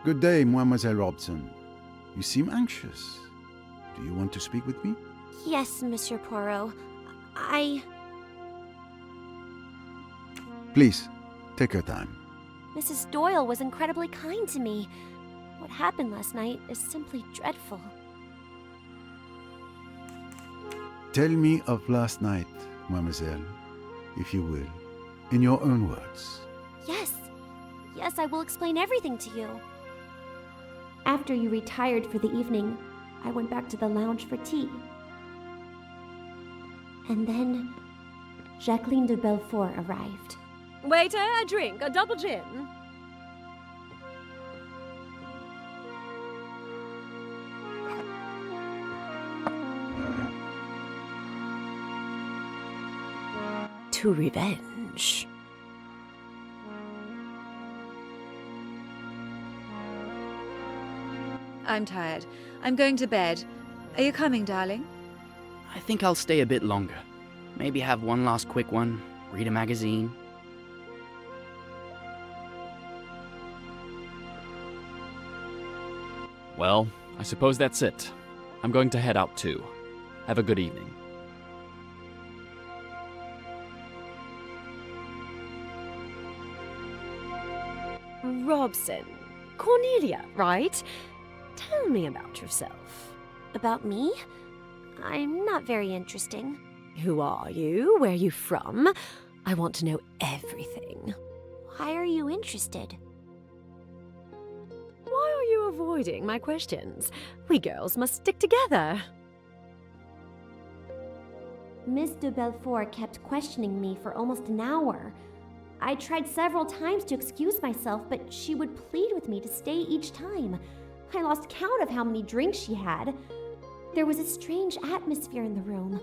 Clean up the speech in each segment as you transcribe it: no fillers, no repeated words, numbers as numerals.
Good day, Mademoiselle Robson. You seem anxious. Do you want to speak with me? Yes, Monsieur Poirot. Please, take your time. Mrs. Doyle was incredibly kind to me. What happened last night is simply dreadful. Tell me of last night, mademoiselle, if you will, in your own words. Yes. Yes, I will explain everything to you. After you retired for the evening, I went back to the lounge for tea. And then, Jacqueline de Belfort arrived. Waiter, a drink, a double gin. To revenge. I'm tired. I'm going to bed. Are you coming, darling? I think I'll stay a bit longer. Maybe have one last quick one, read a magazine. Well, I suppose that's it. I'm going to head out too. Have a good evening. Robson. Cornelia, right? Tell me about yourself. About me? I'm not very interesting. Who are you? Where are you from? I want to know everything. Why are you interested? Why are you avoiding my questions? We girls must stick together. Miss de Belfort kept questioning me for almost an hour. I tried several times to excuse myself, but she would plead with me to stay each time. I lost count of how many drinks she had. There was a strange atmosphere in the room.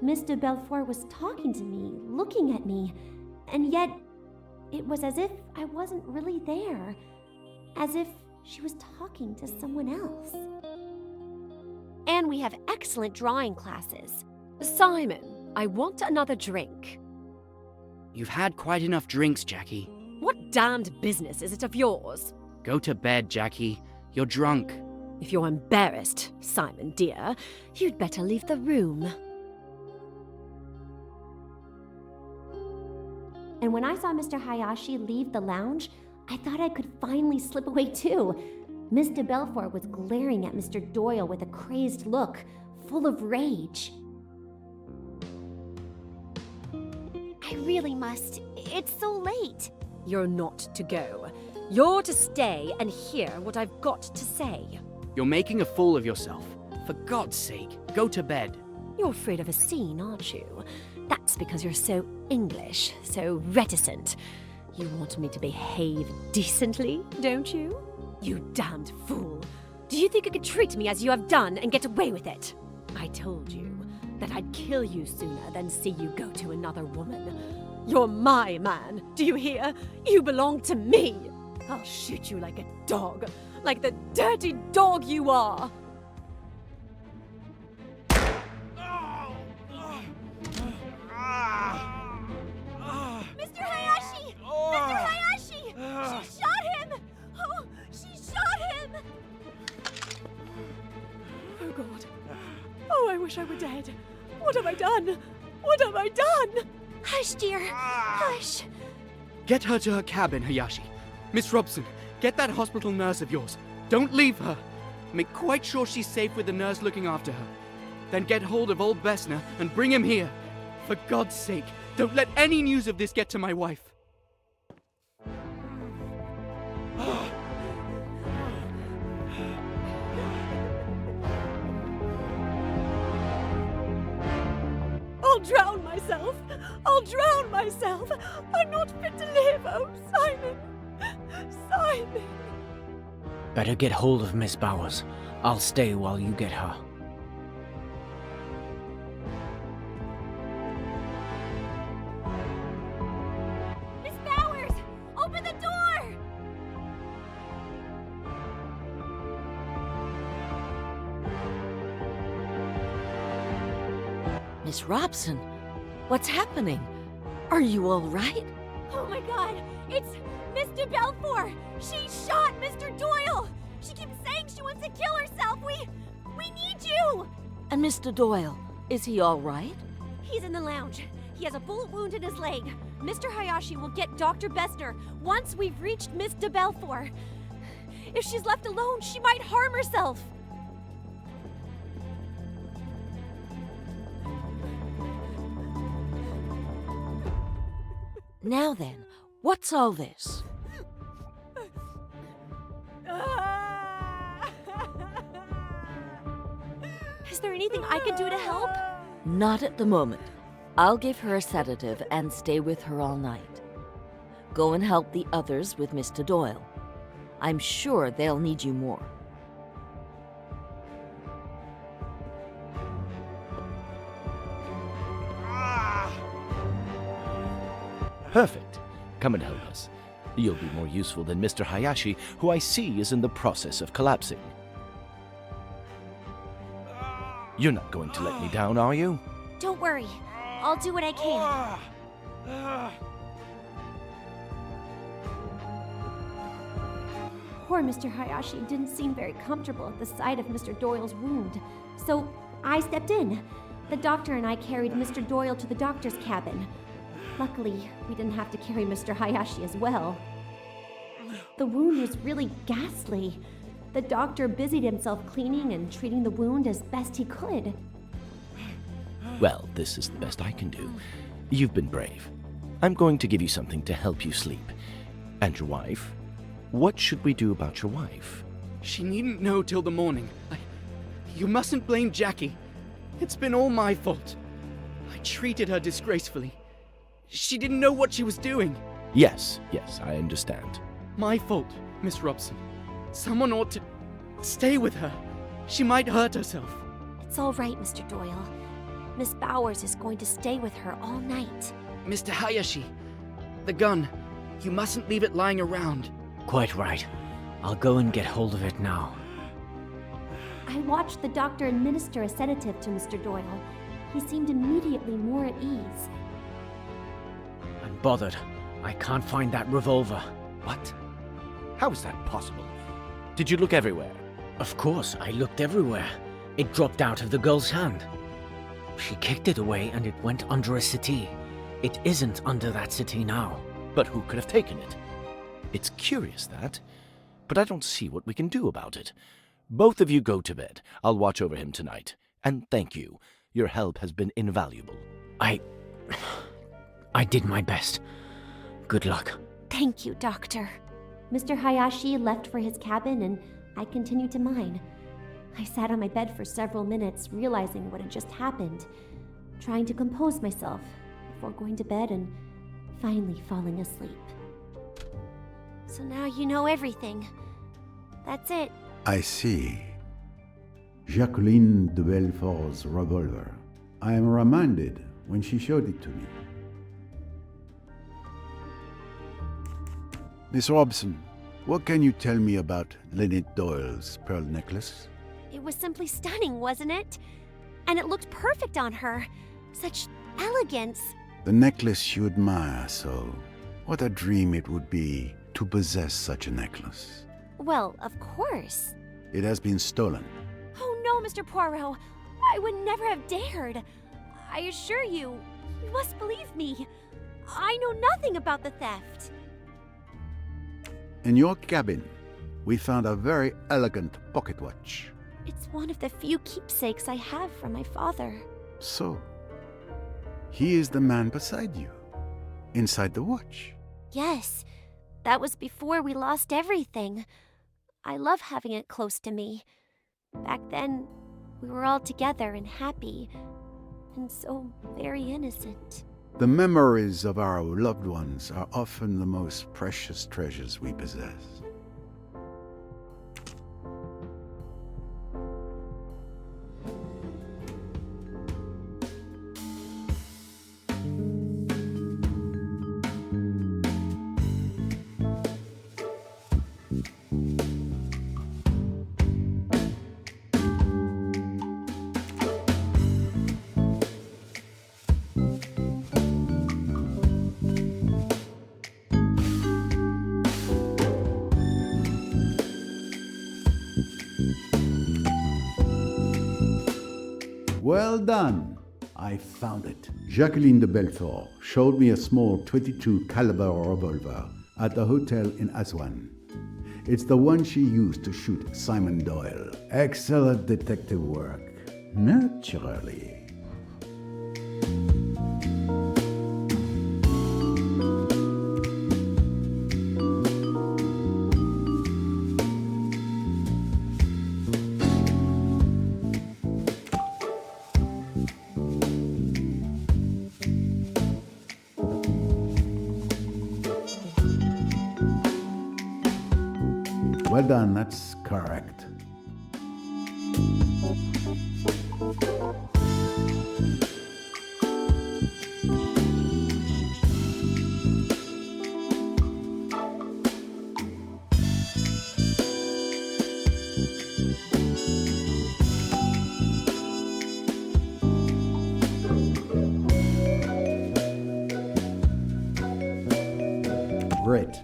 Miss de Belfort was talking to me, looking at me, and yet it was as if I wasn't really there, as if she was talking to someone else. And we have excellent drawing classes. Simon, I want another drink. You've had quite enough drinks, Jackie. What damned business is it of yours? Go to bed, Jackie. You're drunk. If you're embarrassed, Simon dear, you'd better leave the room. And when I saw Mr. Hayashi leave the lounge, I thought I could finally slip away too. Miss de Belfort was glaring at Mr. Doyle with a crazed look, full of rage. I really must. It's so late. You're not to go. You're to stay and hear what I've got to say. You're making a fool of yourself. For God's sake, go to bed. You're afraid of a scene, aren't you? That's because you're so English, so reticent. You want me to behave decently, don't you? You damned fool. Do you think you could treat me as you have done and get away with it? I told you that I'd kill you sooner than see you go to another woman. You're my man, do you hear? You belong to me. I'll shoot you like a dog, like the dirty dog you are. Mr. Hayashi! Mr. Hayashi! She shot him! Oh, she shot him! Oh, God. Oh, I wish I were dead. What have I done? What have I done? Hush, dear. Hush. Get her to her cabin, Hayashi. Miss Robson, get that hospital nurse of yours. Don't leave her. Make quite sure she's safe with the nurse looking after her. Then get hold of old Bessner and bring him here. For God's sake, don't let any news of this get to my wife. I'll drown myself. I'll drown myself. I'm not fit to live. Oh, Simon. Simon. Better get hold of Miss Bowers. I'll stay while you get her. Miss Bowers! Open the door! Miss Robson, what's happening? Are you all right? Oh my God! It's Mr. Belfour! She shot Mr. Doyle! She keeps saying she wants to kill herself! We need you! And Mr. Doyle, is he all right? He's in the lounge. He has a bullet wound in his leg. Mr. Hayashi will get Dr. Bessner once we've reached Miss de Belfour. If she's left alone, she might harm herself. Now then, what's all this? Is there anything I can do to help? Not at the moment. I'll give her a sedative and stay with her all night. Go and help the others with Mr. Doyle. I'm sure they'll need you more. Perfect. Come and help us. You'll be more useful than Mr. Hayashi, who I see is in the process of collapsing. You're not going to let me down, are you? Don't worry. I'll do what I can. Poor Mr. Hayashi didn't seem very comfortable at the sight of Mr. Doyle's wound, so I stepped in. The doctor and I carried Mr. Doyle to the doctor's cabin. Luckily, we didn't have to carry Mr. Hayashi as well. The wound was really ghastly. The doctor busied himself cleaning and treating the wound as best he could. Well, this is the best I can do. You've been brave. I'm going to give you something to help you sleep. And your wife? What should we do about your wife? She needn't know till the morning. You mustn't blame Jackie. It's been all my fault. I treated her disgracefully. She didn't know what she was doing. Yes, I understand. My fault, Miss Robson. Someone ought to stay with her. She might hurt herself. It's all right, Mr. Doyle. Miss Bowers is going to stay with her all night. Mr. Hayashi, the gun. You mustn't leave it lying around. Quite right. I'll go and get hold of it now. I watched the doctor administer a sedative to Mr. Doyle. He seemed immediately more at ease. I'm bothered. I can't find that revolver. What? How is that possible? Did you look everywhere? Of course, I looked everywhere. It dropped out of the girl's hand. She kicked it away and it went under a settee. It isn't under that settee now. But who could have taken it? It's curious, that. But I don't see what we can do about it. Both of you go to bed. I'll watch over him tonight. And thank you. Your help has been invaluable. I did my best. Good luck. Thank you, Doctor. Mr. Hayashi left for his cabin and I continued to mine. I sat on my bed for several minutes, realizing what had just happened, trying to compose myself before going to bed and finally falling asleep. So now you know everything. That's it. I see. Jacqueline de Belfort's revolver. I am reminded when she showed it to me. Miss Robson, what can you tell me about Lynette Doyle's pearl necklace? It was simply stunning, wasn't it? And it looked perfect on her. Such elegance. The necklace you admire so. What a dream it would be to possess such a necklace. Well, of course. It has been stolen. Oh no, Mr. Poirot. I would never have dared. I assure you, you must believe me. I know nothing about the theft. In your cabin, we found a very elegant pocket watch. It's one of the few keepsakes I have from my father. So, he is the man beside you, inside the watch. Yes, that was before we lost everything. I love having it close to me. Back then, we were all together and happy, and so very innocent. The memories of our loved ones are often the most precious treasures we possess. Well done. I found it. Jacqueline de Belfort showed me a small 22 caliber revolver at the hotel in Aswan. It's the one she used to shoot Simon Doyle. Excellent detective work. Naturally. Well done, that's correct. Great.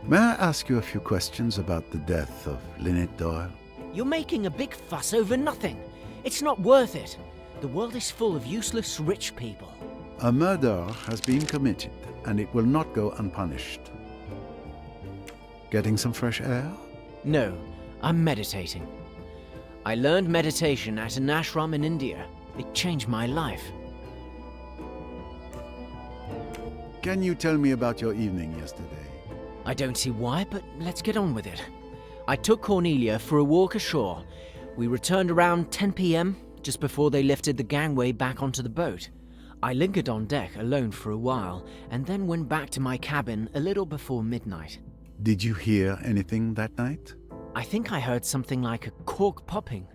May I ask you a few questions about the death of Lynette Doyle? You're making a big fuss over nothing. It's not worth it. The world is full of useless rich people. A murder has been committed, and it will not go unpunished. Getting some fresh air? No, I'm meditating. I learned meditation at an ashram in India. It changed my life. Can you tell me about your evening yesterday? I don't see why, but let's get on with it. I took Cornelia for a walk ashore. We returned around 10 p.m., just before they lifted the gangway back onto the boat. I lingered on deck alone for a while, and then went back to my cabin a little before midnight. Did you hear anything that night? I think I heard something like a cork popping.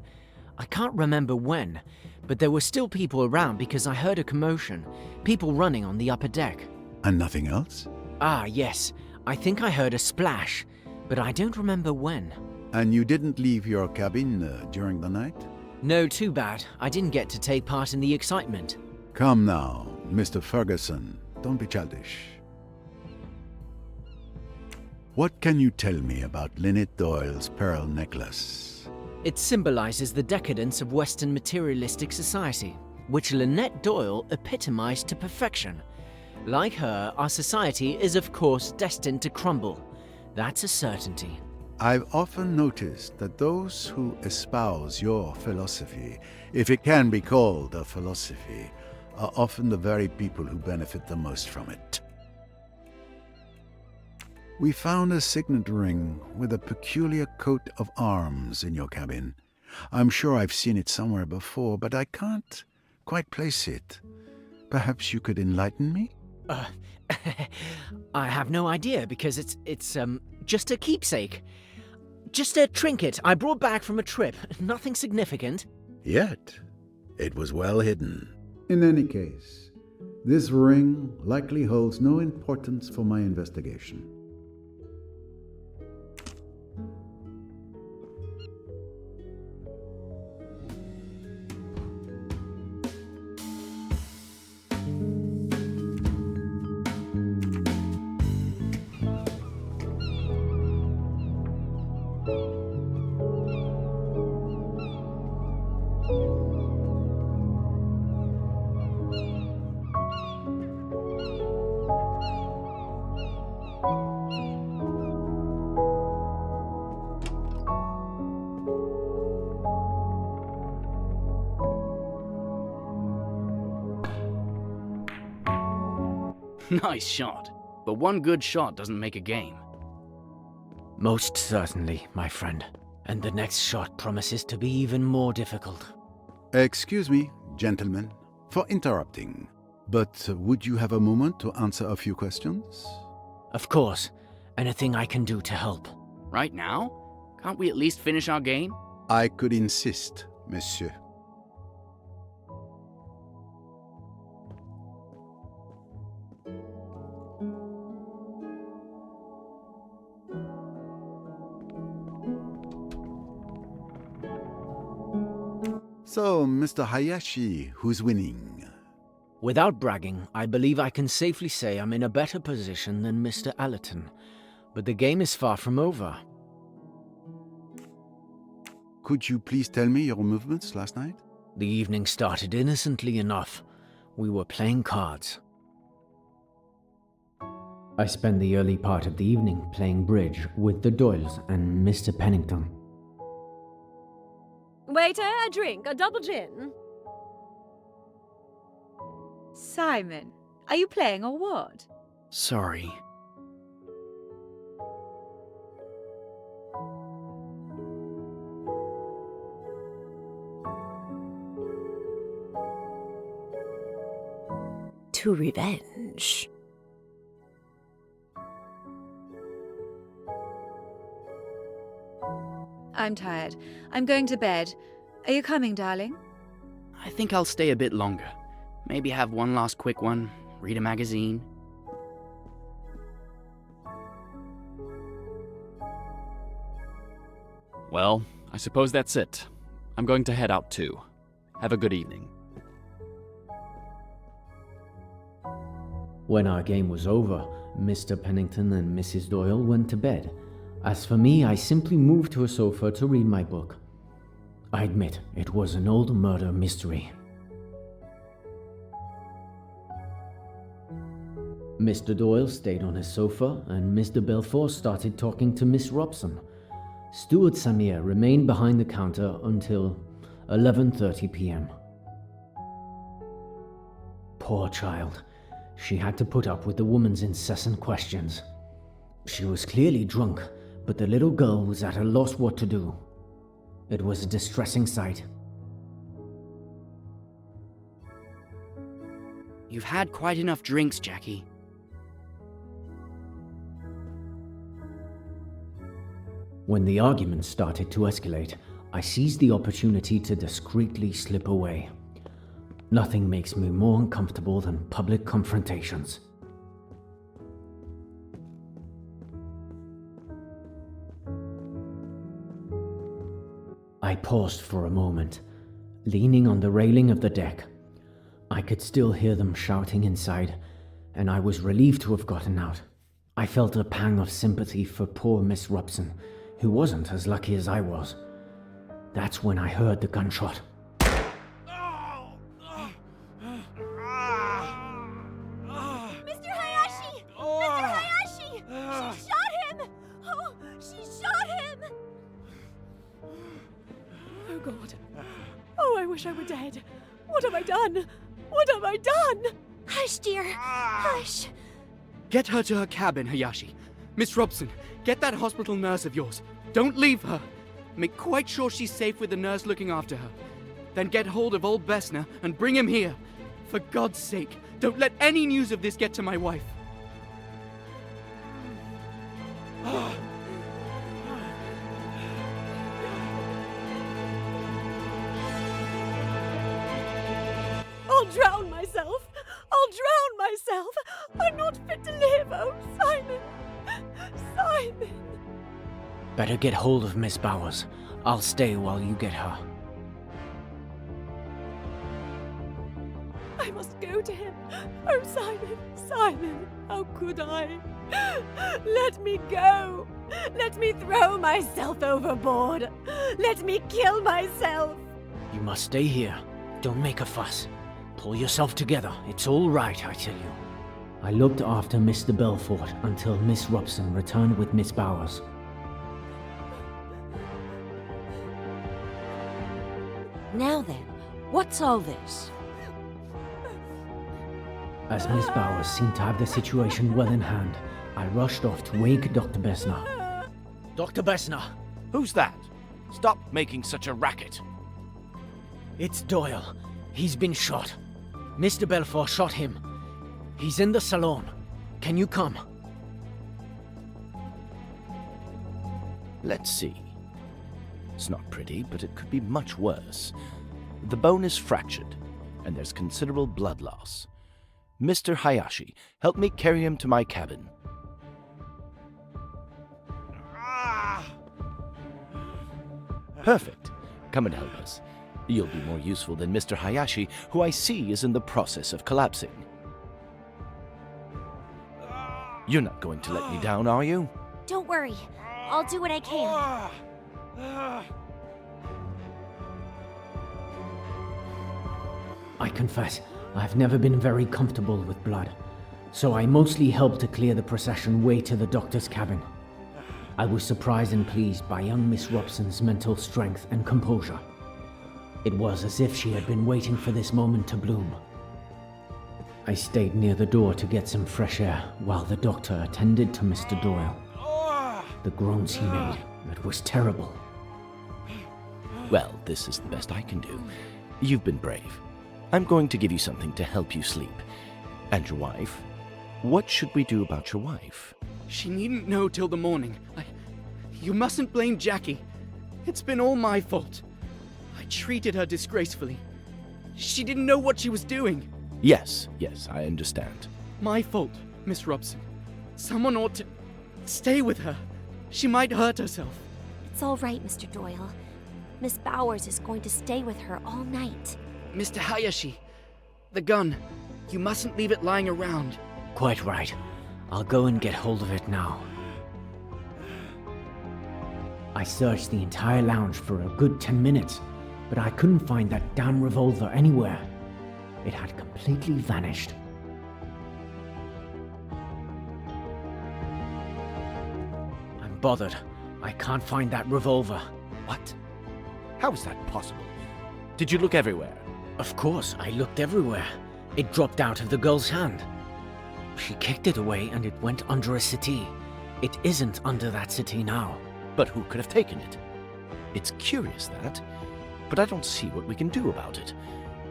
I can't remember when, but there were still people around because I heard a commotion, people running on the upper deck. And nothing else? Ah, yes. I think I heard a splash, but I don't remember when. And you didn't leave your cabin during the night? No, too bad. I didn't get to take part in the excitement. Come now, Mr. Ferguson. Don't be childish. What can you tell me about Lynette Doyle's pearl necklace? It symbolizes the decadence of Western materialistic society, which Lynette Doyle epitomized to perfection. Like her, our society is of course destined to crumble. That's a certainty. I've often noticed that those who espouse your philosophy, if it can be called a philosophy, are often the very people who benefit the most from it. We found a signet ring with a peculiar coat of arms in your cabin. I'm sure I've seen it somewhere before, but I can't quite place it. Perhaps you could enlighten me? I have no idea because it's just a keepsake. Just a trinket I brought back from a trip. Nothing significant. Yet, it was well hidden. In any case, this ring likely holds no importance for my investigation. Nice shot. But one good shot doesn't make a game. Most certainly, my friend. And the next shot promises to be even more difficult. Excuse me, gentlemen, for interrupting. But would you have a moment to answer a few questions? Of course. Anything I can do to help. Right now? Can't we at least finish our game? I could insist, monsieur. So, Mr. Hayashi, who's winning? Without bragging, I believe I can safely say I'm in a better position than Mr. Allerton. But the game is far from over. Could you please tell me your movements last night? The evening started innocently enough. We were playing cards. I spent the early part of the evening playing bridge with the Doyles and Mr. Pennington. Waiter, a drink, a double gin. Simon, are you playing or what? Sorry. To revenge. I'm tired. I'm going to bed. Are you coming, darling? I think I'll stay a bit longer. Maybe have one last quick one, read a magazine. Well, I suppose that's it. I'm going to head out too. Have a good evening. When our game was over, Mr. Pennington and Mrs. Doyle went to bed. As for me, I simply moved to a sofa to read my book. I admit, it was an old murder mystery. Mr. Doyle stayed on his sofa, and Mr. Belfort started talking to Miss Robson. Steward Samir remained behind the counter until 11:30 p.m. Poor child. She had to put up with the woman's incessant questions. She was clearly drunk, but the little girl was at a loss what to do. It was a distressing sight. You've had quite enough drinks, Jackie. When the argument started to escalate, I seized the opportunity to discreetly slip away. Nothing makes me more uncomfortable than public confrontations. I paused for a moment, leaning on the railing of the deck. I could still hear them shouting inside, and I was relieved to have gotten out. I felt a pang of sympathy for poor Miss Robson, who wasn't as lucky as I was. That's when I heard the gunshot. Mr. Hayashi! Mr. Hayashi! She shot him! Oh, she shot him! Oh, God. Oh, I wish I were dead. What have I done? What have I done? Hush, dear. Hush. Get her to her cabin, Hayashi. Miss Robson, get that hospital nurse of yours. Don't leave her. Make quite sure she's safe with the nurse looking after her. Then get hold of old Bessner and bring him here. For God's sake, don't let any news of this get to my wife. I'll drown myself. I'll drown myself. I'm not fit to live. Oh, Simon. Simon. Better get hold of Miss Bowers. I'll stay while you get her. I must go to him. Oh, Simon, Simon, how could I? Let me go. Let me throw myself overboard. Let me kill myself. You must stay here. Don't make a fuss. Pull yourself together. It's all right, I tell you. I looked after Mr. Belfort until Miss Robson returned with Miss Bowers. Now then, what's all this? As Miss Bowers seemed to have the situation well in hand, I rushed off to wake Dr. Bessner. Dr. Bessner! Who's that? Stop making such a racket. It's Doyle. He's been shot. Mr. Belfort shot him. He's in the salon. Can you come? Let's see. It's not pretty, but it could be much worse. The bone is fractured, and there's considerable blood loss. Mr. Hayashi, help me carry him to my cabin. Perfect. Come and help us. You'll be more useful than Mr. Hayashi, who I see is in the process of collapsing. You're not going to let me down, are you? Don't worry. I'll do what I can. I confess, I've never been very comfortable with blood, so I mostly helped to clear the procession way to the doctor's cabin. I was surprised and pleased by young Miss Robson's mental strength and composure. It was as if she had been waiting for this moment to bloom. I stayed near the door to get some fresh air while the doctor attended to Mr. Doyle. The groans he made, it was terrible. Well, this is the best I can do. You've been brave. I'm going to give you something to help you sleep. And your wife? What should we do about your wife? She needn't know till the morning. You mustn't blame Jackie. It's been all my fault. I treated her disgracefully. She didn't know what she was doing. Yes, I understand. My fault, Miss Robson. Someone ought to stay with her. She might hurt herself. It's all right, Mr. Doyle. Miss Bowers is going to stay with her all night. Mr. Hayashi, the gun. You mustn't leave it lying around. Quite right. I'll go and get hold of it now. I searched the entire lounge for a good 10 minutes, but I couldn't find that damn revolver anywhere. It had completely vanished. I'm bothered. I can't find that revolver. What? How is that possible? Did you look everywhere? Of course, I looked everywhere. It dropped out of the girl's hand. She kicked it away and it went under a settee. It isn't under that settee now. But who could have taken it? It's curious, that. But I don't see what we can do about it.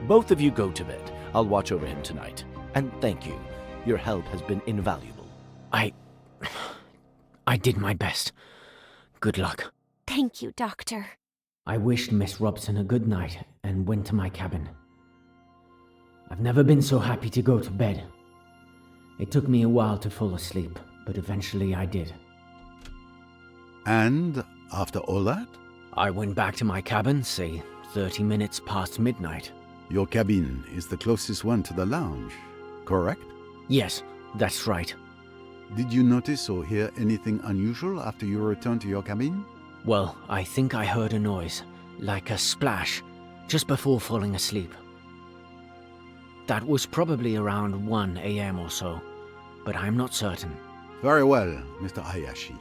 Both of you go to bed. I'll watch over him tonight. And thank you. Your help has been invaluable. I did my best. Good luck. Thank you, Doctor. I wished Miss Robson a good night and went to my cabin. I've never been so happy to go to bed. It took me a while to fall asleep, but eventually I did. And after all that? I went back to my cabin, say 30 minutes past midnight. Your cabin is the closest one to the lounge, correct? Yes, that's right. Did you notice or hear anything unusual after you returned to your cabin? Well, I think I heard a noise, like a splash, just before falling asleep. That was probably around 1 a.m. or so, but I'm not certain. Very well, Mr. Hayashi.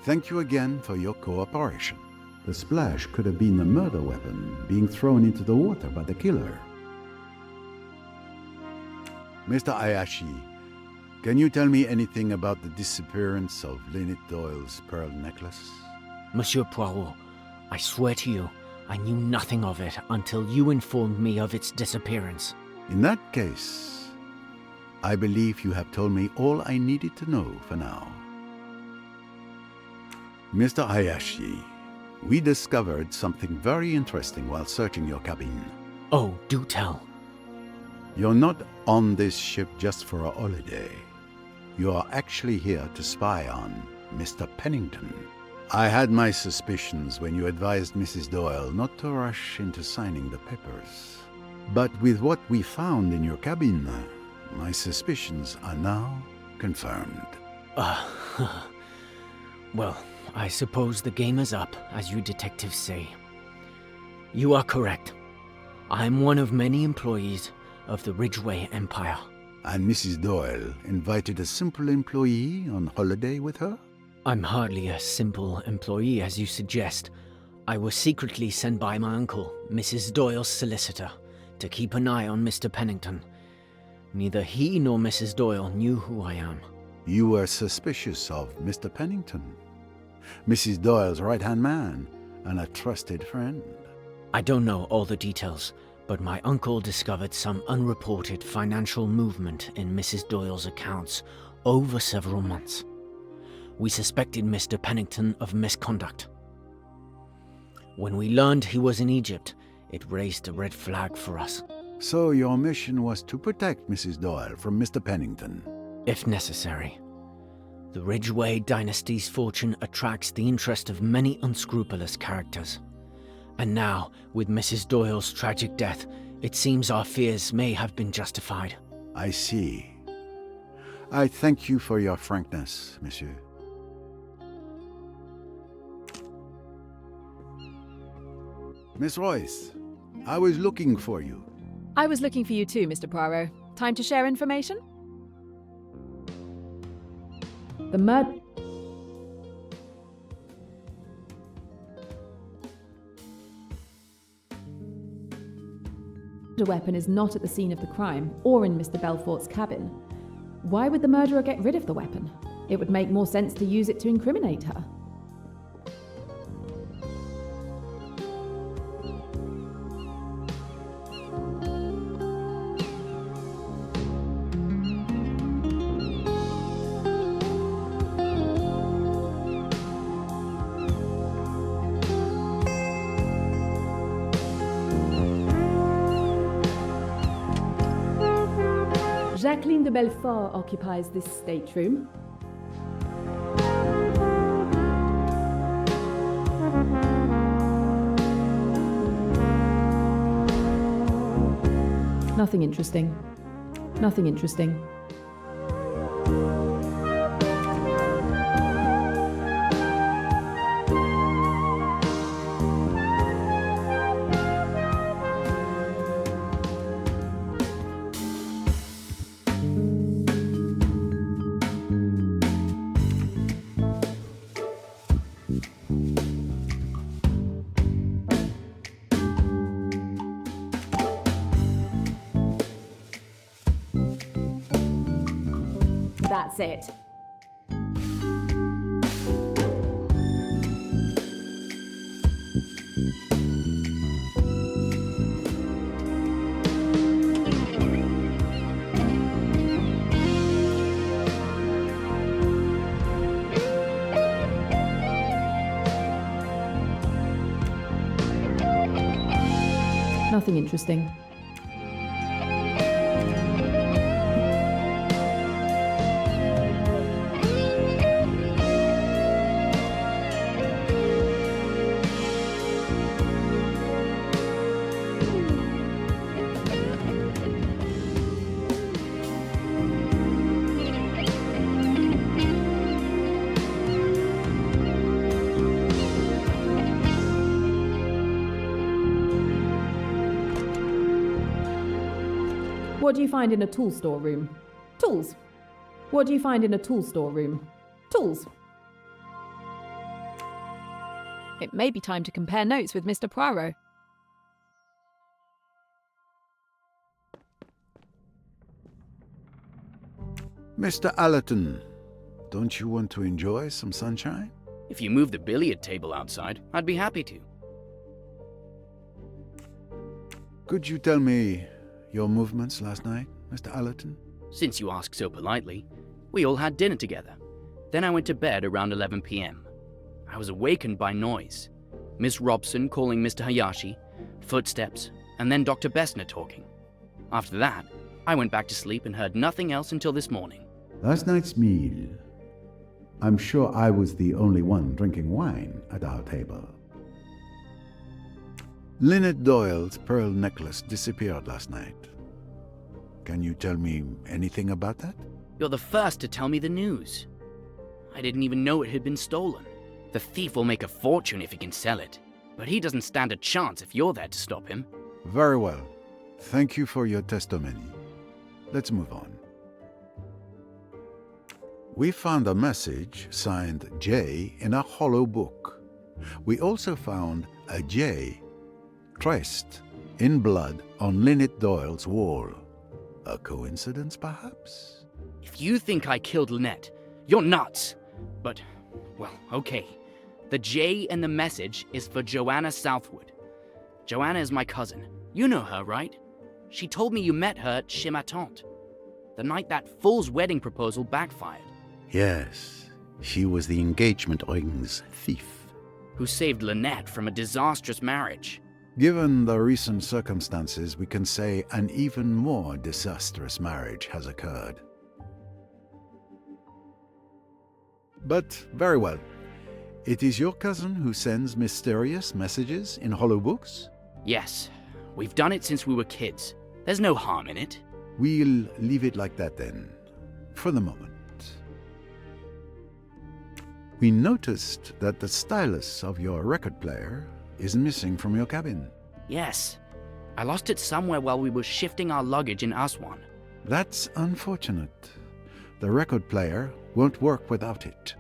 Thank you again for your cooperation. The splash could have been a murder weapon being thrown into the water by the killer. Mr. Hayashi, can you tell me anything about the disappearance of Lynette Doyle's pearl necklace? Monsieur Poirot, I swear to you, I knew nothing of it until you informed me of its disappearance. In that case, I believe you have told me all I needed to know for now. Mr. Hayashi, we discovered something very interesting while searching your cabin. Oh, do tell. You're not on this ship just for a holiday. You are actually here to spy on Mr. Pennington. I had my suspicions when you advised Mrs. Doyle not to rush into signing the papers. But with what we found in your cabin, my suspicions are now confirmed. Well, I suppose the game is up, as you detectives say. You are correct. I'm one of many employees of the Ridgeway Empire. And Mrs. Doyle invited a simple employee on holiday with her? I'm hardly a simple employee, as you suggest. I was secretly sent by my uncle, Mrs. Doyle's solicitor, to keep an eye on Mr. Pennington. Neither he nor Mrs. Doyle knew who I am. You were suspicious of Mr. Pennington, Mrs. Doyle's right-hand man and a trusted friend. I don't know all the details, but my uncle discovered some unreported financial movement in Mrs. Doyle's accounts over several months. We suspected Mr. Pennington of misconduct. When we learned he was in Egypt, it raised a red flag for us. So your mission was to protect Mrs. Doyle from Mr. Pennington? If necessary. The Ridgeway dynasty's fortune attracts the interest of many unscrupulous characters. And now, with Mrs. Doyle's tragic death, it seems our fears may have been justified. I see. I thank you for your frankness, monsieur. Miss Royce, I was looking for you. I was looking for you too, Mr. Poirot. Time to share information? The murder weapon is not at the scene of the crime or in Mr. Belfort's cabin. Why would the murderer get rid of the weapon? It would make more sense to use it to incriminate her. Jacqueline de Belfort occupies this stateroom. Nothing interesting. Nothing interesting. That's it. Nothing interesting. What do you find in a tool store room? Tools. What do you find in a tool store room? Tools. It may be time to compare notes with Mr. Poirot. Mr. Allerton, don't you want to enjoy some sunshine? If you move the billiard table outside, I'd be happy to. Could you tell me your movements last night, Mr. Allerton? Since you ask so politely, we all had dinner together. Then I went to bed around 11 p.m. I was awakened by noise. Miss Robson calling Mr. Hayashi, footsteps, and then Dr. Bessner talking. After that, I went back to sleep and heard nothing else until this morning. Last night's meal. I'm sure I was the only one drinking wine at our table. Lynette Doyle's pearl necklace disappeared last night. Can you tell me anything about that? You're the first to tell me the news. I didn't even know it had been stolen. The thief will make a fortune if he can sell it, but he doesn't stand a chance if you're there to stop him. Very well. Thank you for your testimony. Let's move on. We found a message signed J in a hollow book. We also found a J traced in blood on Lynette Doyle's wall. A coincidence, perhaps? If you think I killed Lynette, you're nuts. But, well, okay. The J in the message is for Joanna Southwood. Joanna is my cousin. You know her, right? She told me you met her at Chez Ma Tante, the night that fool's wedding proposal backfired. Yes, she was the engagement ring's thief. Who saved Lynette from a disastrous marriage. Given the recent circumstances, we can say an even more disastrous marriage has occurred. But very well. It is your cousin who sends mysterious messages in hollow books? Yes, we've done it since we were kids. There's no harm in it. We'll leave it like that then, for the moment. We noticed that the stylus of your record player is missing from your cabin. Yes, I lost it somewhere while we were shifting our luggage in Aswan. That's unfortunate. The record player won't work without it.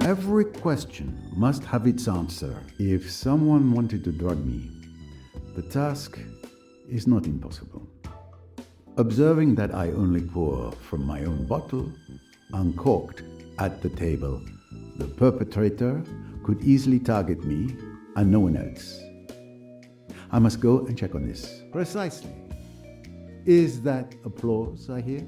Every question must have its answer. If someone wanted to drug me, the task is not impossible. Observing that I only pour from my own bottle, uncorked at the table, the perpetrator could easily target me and no one else. I must go and check on this. Precisely. Is that applause I hear?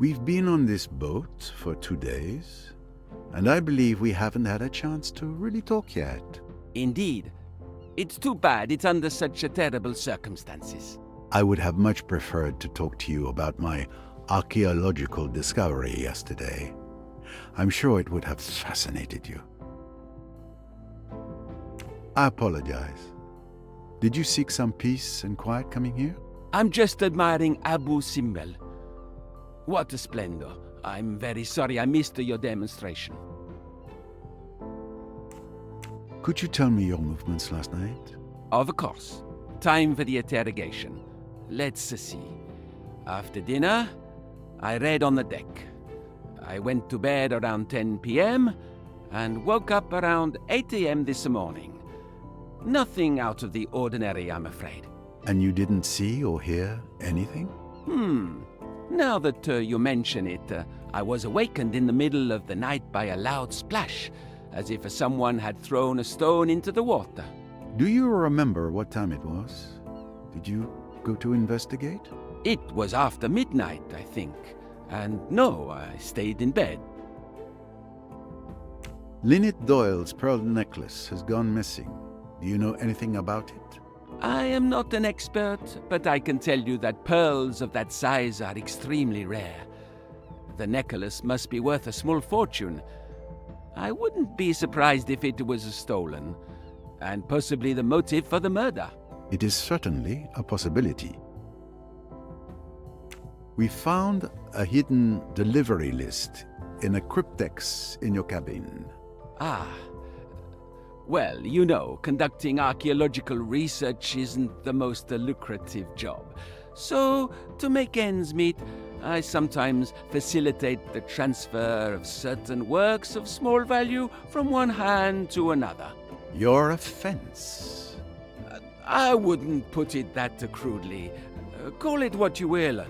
We've been on this boat for 2 days, and I believe we haven't had a chance to really talk yet. Indeed. It's too bad it's under such terrible circumstances. I would have much preferred to talk to you about my archaeological discovery yesterday. I'm sure it would have fascinated you. I apologize. Did you seek some peace and quiet coming here? I'm just admiring Abu Simbel. What a splendor. I'm very sorry I missed your demonstration. Could you tell me your movements last night? Of course. Time for the interrogation. Let's see. After dinner, I read on the deck. I went to bed around 10 p.m. and woke up around 8 a.m. this morning. Nothing out of the ordinary, I'm afraid. And you didn't see or hear anything? Now that you mention it, I was awakened in the middle of the night by a loud splash, as if someone had thrown a stone into the water. Do you remember what time it was? Did you go to investigate? It was after midnight, I think. And no, I stayed in bed. Lynette Doyle's pearl necklace has gone missing. Do you know anything about it? I am not an expert, but I can tell you that pearls of that size are extremely rare. The necklace must be worth a small fortune. I wouldn't be surprised if it was stolen, and possibly the motive for the murder. It is certainly a possibility. We found a hidden delivery list in a cryptex in your cabin. Ah. Well, you know, conducting archaeological research isn't the most lucrative job. So, to make ends meet, I sometimes facilitate the transfer of certain works of small value from one hand to another. Your offense? I wouldn't put it that crudely. Call it what you will.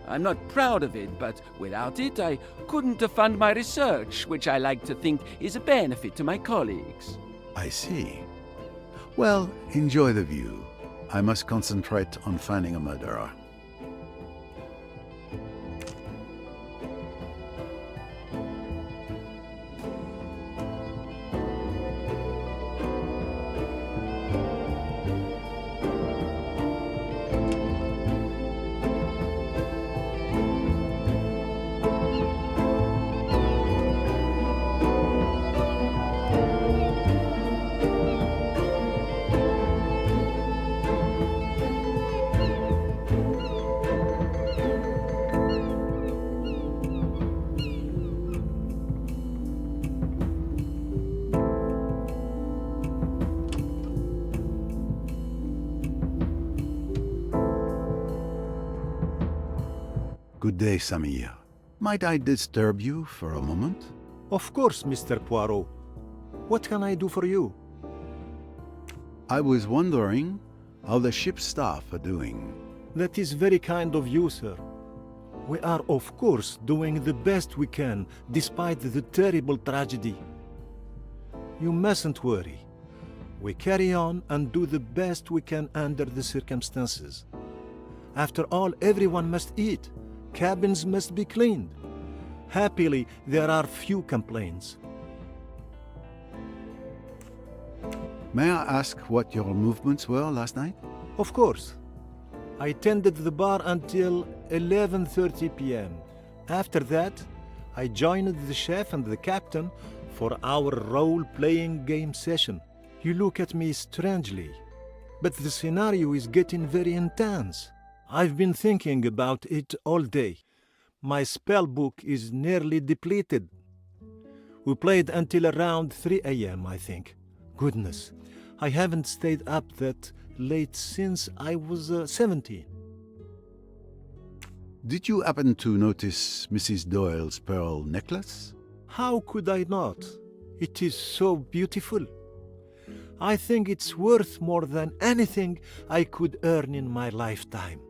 I'm not proud of it, but without it, I couldn't fund my research, which I like to think is a benefit to my colleagues. I see. Well, enjoy the view. I must concentrate on finding a murderer. Good day, Samir. Might I disturb you for a moment? Of course, Mr. Poirot. What can I do for you? I was wondering how the ship's staff are doing. That is very kind of you, sir. We are, of course, doing the best we can, despite the terrible tragedy. You mustn't worry. We carry on and do the best we can under the circumstances. After all, everyone must eat. Cabins must be cleaned. Happily, there are few complaints. May I ask what your movements were last night? Of course. I tended the bar until 11:30 p.m. After that, I joined the chef and the captain for our role-playing game session. You look at me strangely, but the scenario is getting very intense. I've been thinking about it all day. My spell book is nearly depleted. We played until around 3 a.m., I think. Goodness, I haven't stayed up that late since I was 17. Did you happen to notice Mrs. Doyle's pearl necklace? How could I not? It is so beautiful. I think it's worth more than anything I could earn in my lifetime.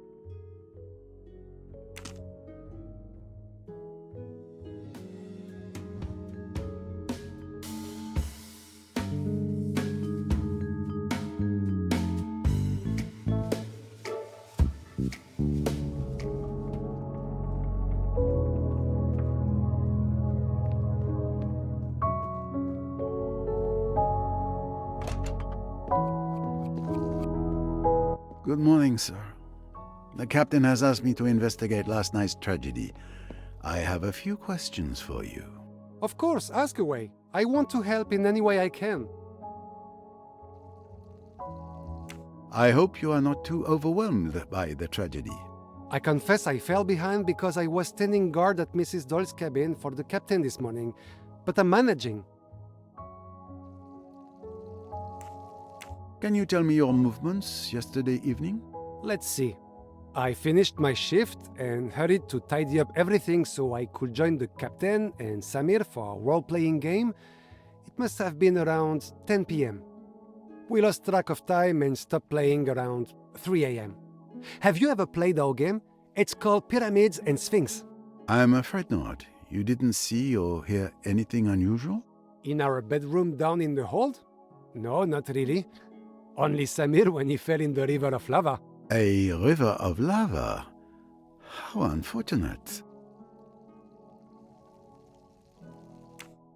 Good morning, sir. The captain has asked me to investigate last night's tragedy. I have a few questions for you. Of course, ask away. I want to help in any way I can. I hope you are not too overwhelmed by the tragedy. I confess I fell behind because I was standing guard at Mrs. Doyle's cabin for the captain this morning, but I'm managing. Can you tell me your movements yesterday evening? Let's see. I finished my shift and hurried to tidy up everything so I could join the captain and Samir for a role-playing game. It must have been around 10 p.m. We lost track of time and stopped playing around 3 a.m. Have you ever played our game? It's called Pyramids and Sphinx. I'm afraid not. You didn't see or hear anything unusual? In our bedroom down in the hold? No, not really. Only Samir when he fell in the river of lava. A river of lava? How unfortunate.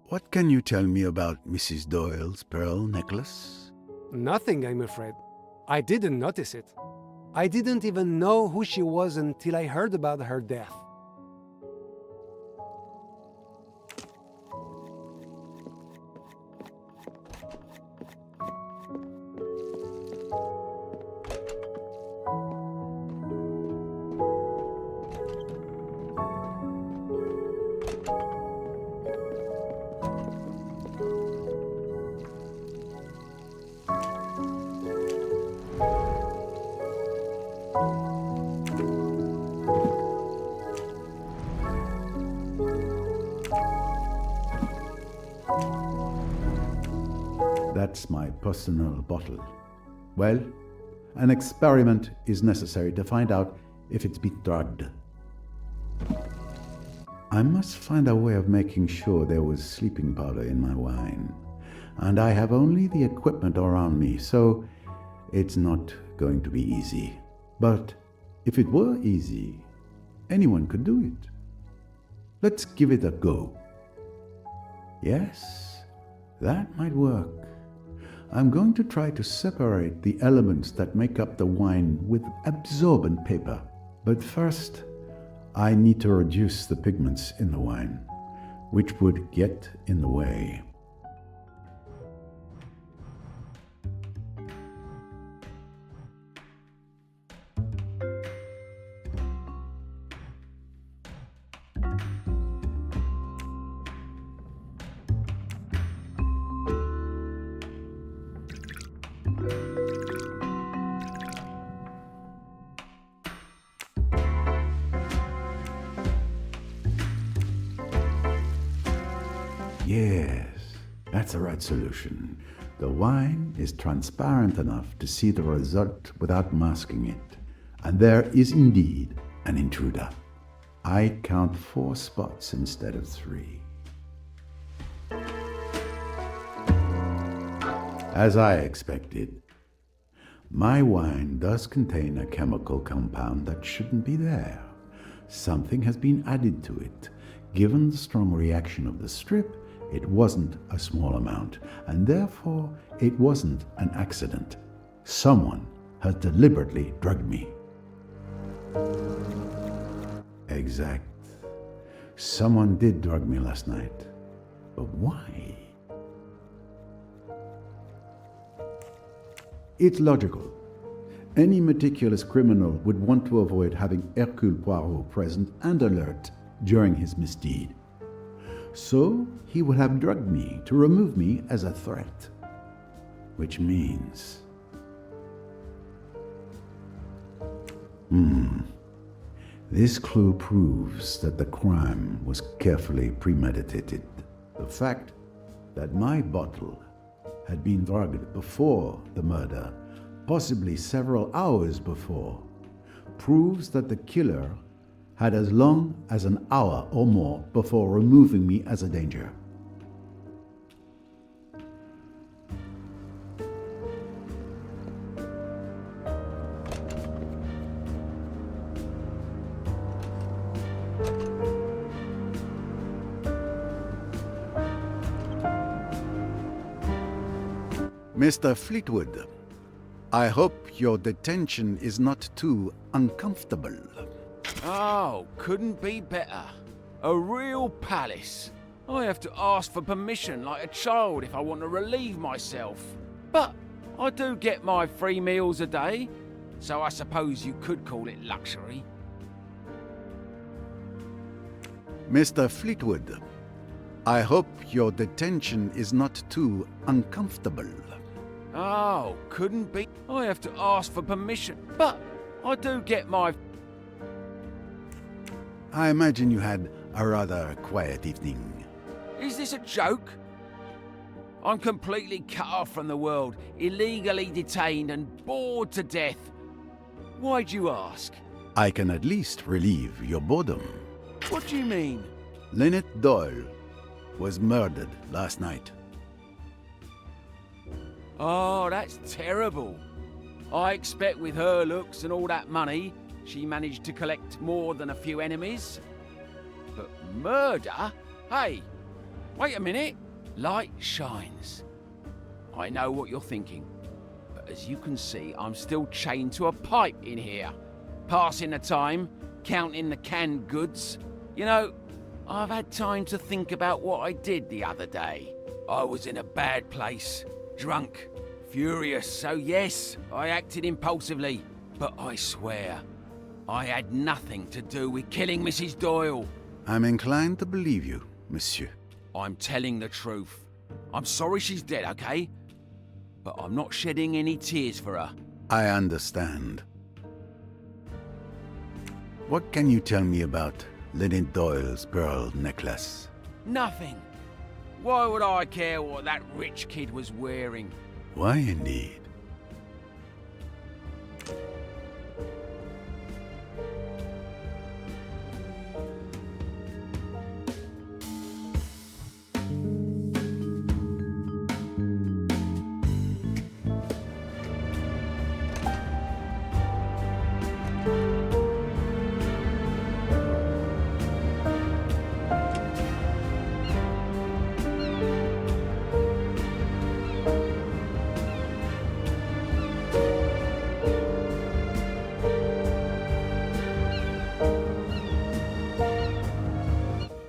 What can you tell me about Mrs. Doyle's pearl necklace? Nothing, I'm afraid. I didn't notice it. I didn't even know who she was until I heard about her death. That's my personal bottle. Well, an experiment is necessary to find out if it's been drugged. I must find a way of making sure there was sleeping powder in my wine. And I have only the equipment around me, so it's not going to be easy. But if it were easy, anyone could do it. Let's give it a go. Yes, that might work. I'm going to try to separate the elements that make up the wine with absorbent paper. But first, I need to reduce the pigments in the wine, which would get in the way. That's the right solution. The wine is transparent enough to see the result without masking it. And there is indeed an intruder. I count 4 spots instead of 3. As I expected, my wine does contain a chemical compound that shouldn't be there. Something has been added to it. Given the strong reaction of the strip, it wasn't a small amount, and therefore it wasn't an accident. Someone has deliberately drugged me. Exact. Someone did drug me last night. But why? It's logical. Any meticulous criminal would want to avoid having Hercule Poirot present and alert during his misdeed. So he would have drugged me to remove me as a threat. Which means... This clue proves that the crime was carefully premeditated. The fact that my bottle had been drugged before the murder, possibly several hours before, proves that the killer had as long as an hour or more before removing me as a danger. Mr. Fleetwood, I hope your detention is not too uncomfortable. Oh, couldn't be better. A real palace. I have to ask for permission like a child if I want to relieve myself. But I do get my 3 meals a day, so I suppose you could call it luxury. Mr. Fleetwood, I hope your detention is not too uncomfortable. Oh, couldn't be. I have to ask for permission, but I do get my... I imagine you had a rather quiet evening. Is this a joke? I'm completely cut off from the world, illegally detained and bored to death. Why'd you ask? I can at least relieve your boredom. What do you mean? Lynette Doyle was murdered last night. Oh, that's terrible. I expect with her looks and all that money, she managed to collect more than a few enemies. But murder? Hey, wait a minute. Light shines. I know what you're thinking, but as you can see, I'm still chained to a pipe in here. Passing the time, counting the canned goods. You know, I've had time to think about what I did the other day. I was in a bad place. Drunk, furious, so yes, I acted impulsively. But I swear, I had nothing to do with killing Mrs. Doyle. I'm inclined to believe you, monsieur. I'm telling the truth. I'm sorry she's dead, okay? But I'm not shedding any tears for her. I understand. What can you tell me about Lynette Doyle's pearl necklace? Nothing. Why would I care what that rich kid was wearing? Why indeed?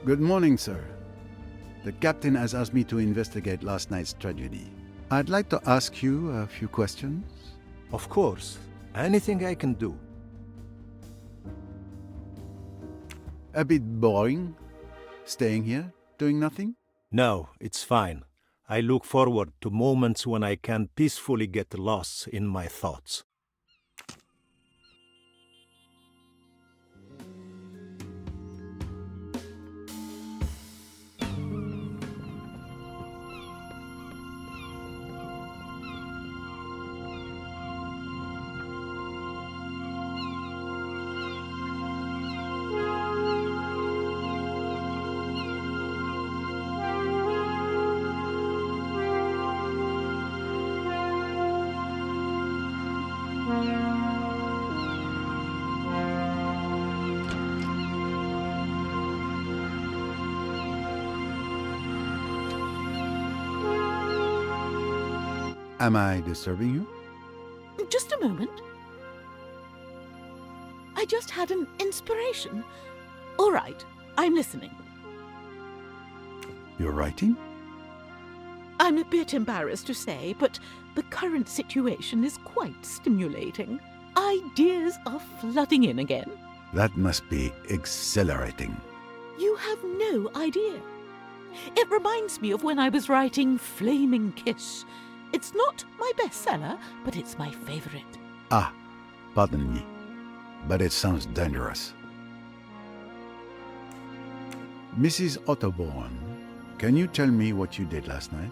Good morning, sir. The captain has asked me to investigate last night's tragedy. I'd like to ask you a few questions. Of course. Anything I can do. A bit boring? Staying here, doing nothing? No, it's fine. I look forward to moments when I can peacefully get lost in my thoughts. Am I disturbing you? Just a moment. I just had an inspiration. All right, I'm listening. You're writing? I'm a bit embarrassed to say, but the current situation is quite stimulating. Ideas are flooding in again. That must be exhilarating. You have no idea. It reminds me of when I was writing Flaming Kiss. It's not my bestseller, but it's my favorite. Ah, pardon me, but it sounds dangerous. Mrs. Otterborn, can you tell me what you did last night?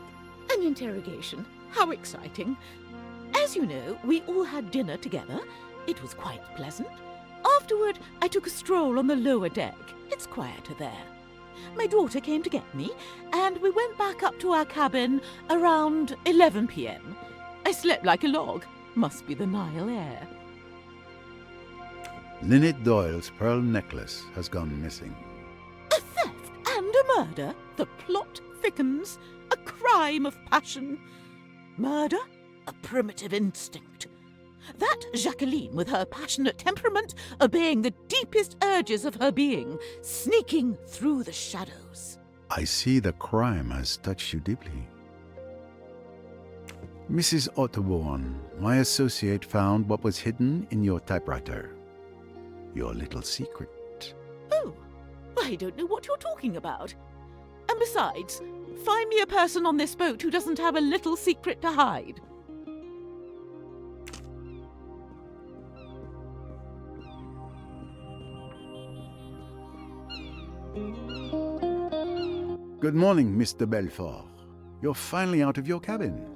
An interrogation. How exciting. As you know, we all had dinner together. It was quite pleasant. Afterward, I took a stroll on the lower deck. It's quieter there. My daughter came to get me, and we went back up to our cabin around 11 p.m. I slept like a log. Must be the Nile air. Lynette Doyle's pearl necklace has gone missing. A theft and a murder? The plot thickens. A crime of passion. Murder? A primitive instinct. That Jacqueline, with her passionate temperament, obeying the deepest urges of her being, sneaking through the shadows. I see the crime has touched you deeply. Mrs. Otterborn, my associate found what was hidden in your typewriter. Your little secret. Oh, I don't know what you're talking about. And besides, find me a person on this boat who doesn't have a little secret to hide. Good morning, Mr. Belfort. You're finally out of your cabin.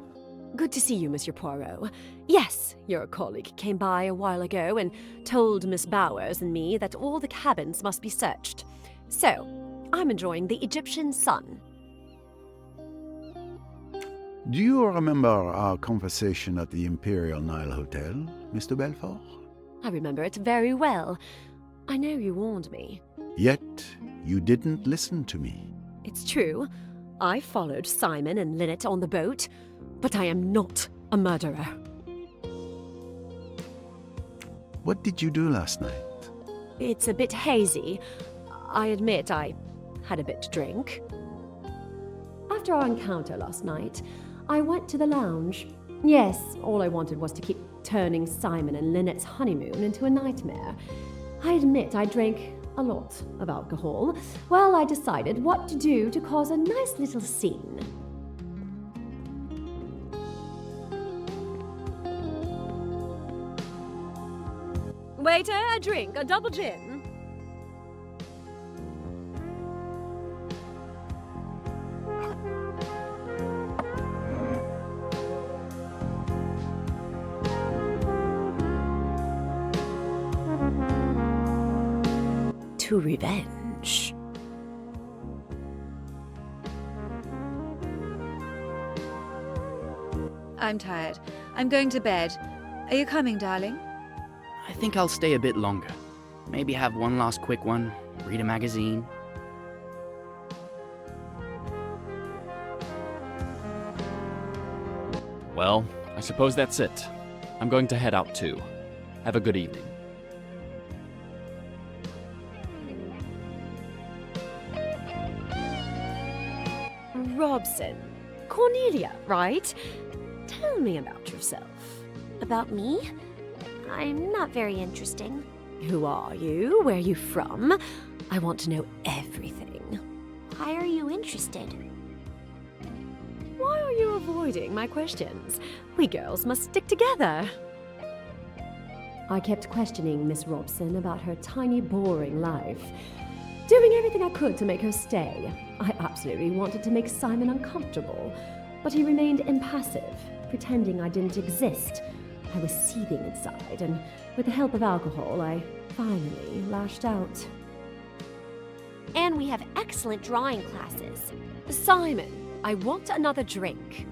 Good to see you, Monsieur Poirot. Yes, your colleague came by a while ago and told Miss Bowers and me that all the cabins must be searched. So, I'm enjoying the Egyptian sun. Do you remember our conversation at the Imperial Nile Hotel, Mr. Belfort? I remember it very well. I know you warned me. Yet, you didn't listen to me. It's true. I followed Simon and Lynette on the boat, but I am not a murderer. What did you do last night? It's a bit hazy. I admit I had a bit to drink. After our encounter last night, I went to the lounge. Yes, all I wanted was to keep turning Simon and Lynette's honeymoon into a nightmare. I admit I drank a lot of alcohol. Well, I decided what to do to cause a nice little scene. Waiter, a drink, a double gin. To revenge. I'm tired. I'm going to bed. Are you coming, darling? I think I'll stay a bit longer. Maybe have one last quick one, read a magazine. Well, I suppose that's it. I'm going to head out too. Have a good evening. Robson. Cornelia, right? Tell me about yourself. About me? I'm not very interesting. Who are you? Where are you from? I want to know everything. Why are you interested? Why are you avoiding my questions? We girls must stick together. I kept questioning Miss Robson about her tiny, boring life, doing everything I could to make her stay. I absolutely wanted to make Simon uncomfortable, but he remained impassive, pretending I didn't exist. I was seething inside, and with the help of alcohol, I finally lashed out. And we have excellent drawing classes. Simon, I want another drink.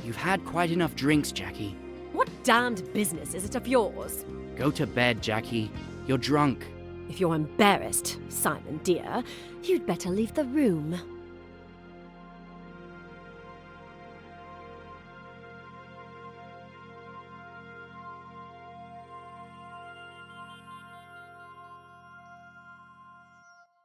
You've had quite enough drinks, Jackie. What damned business is it of yours? Go to bed, Jackie. You're drunk. If you're embarrassed, Simon dear, you'd better leave the room.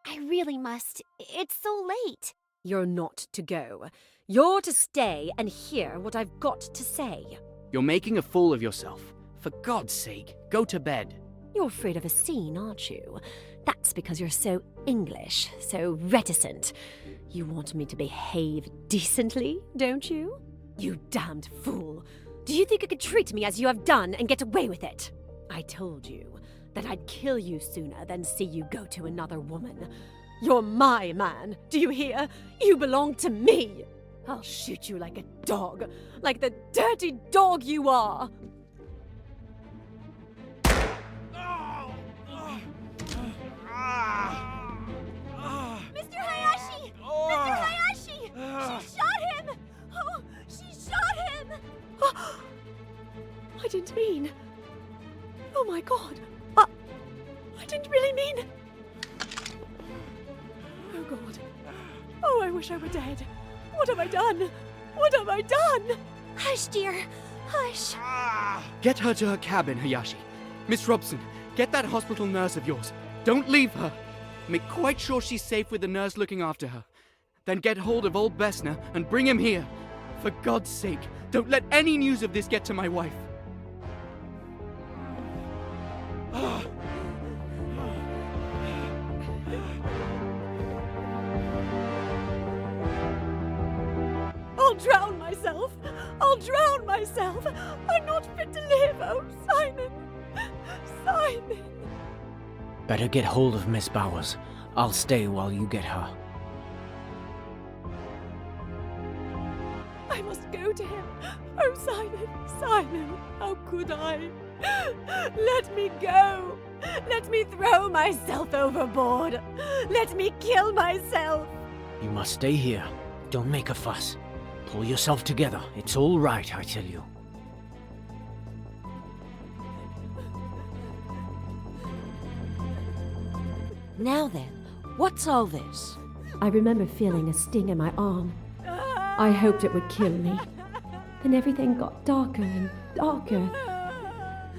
I really must. It's so late. You're not to go. You're to stay and hear what I've got to say. You're making a fool of yourself. For God's sake, go to bed. You're afraid of a scene, aren't you? That's because you're so English, so reticent. You want me to behave decently, don't you? You damned fool. Do you think you could treat me as you have done and get away with it? I told you that I'd kill you sooner than see you go to another woman. You're my man, do you hear? You belong to me. I'll shoot you like a dog, like the dirty dog you are. Mr. Hayashi! Mr. Hayashi! She shot him! Oh, she shot him! I didn't mean. Oh my God. I didn't really mean. Oh God. Oh, I wish I were dead. What have I done? What have I done? Hush, dear. Hush. Get her to her cabin, Hayashi. Miss Robson, get that hospital nurse of yours. Don't leave her. Make quite sure she's safe with the nurse looking after her. Then get hold of old Bessner and bring him here. For God's sake, don't let any news of this get to my wife. I'll drown myself. I'll drown myself. I'm not fit to live. Oh, Simon. Simon. Better get hold of Miss Bowers. I'll stay while you get her. I must go to him. Oh, Simon, Simon, how could I? Let me go. Let me throw myself overboard. Let me kill myself. You must stay here. Don't make a fuss. Pull yourself together. It's all right, I tell you. Now then, what's all this? I remember feeling a sting in my arm. I hoped it would kill me. Then everything got darker and darker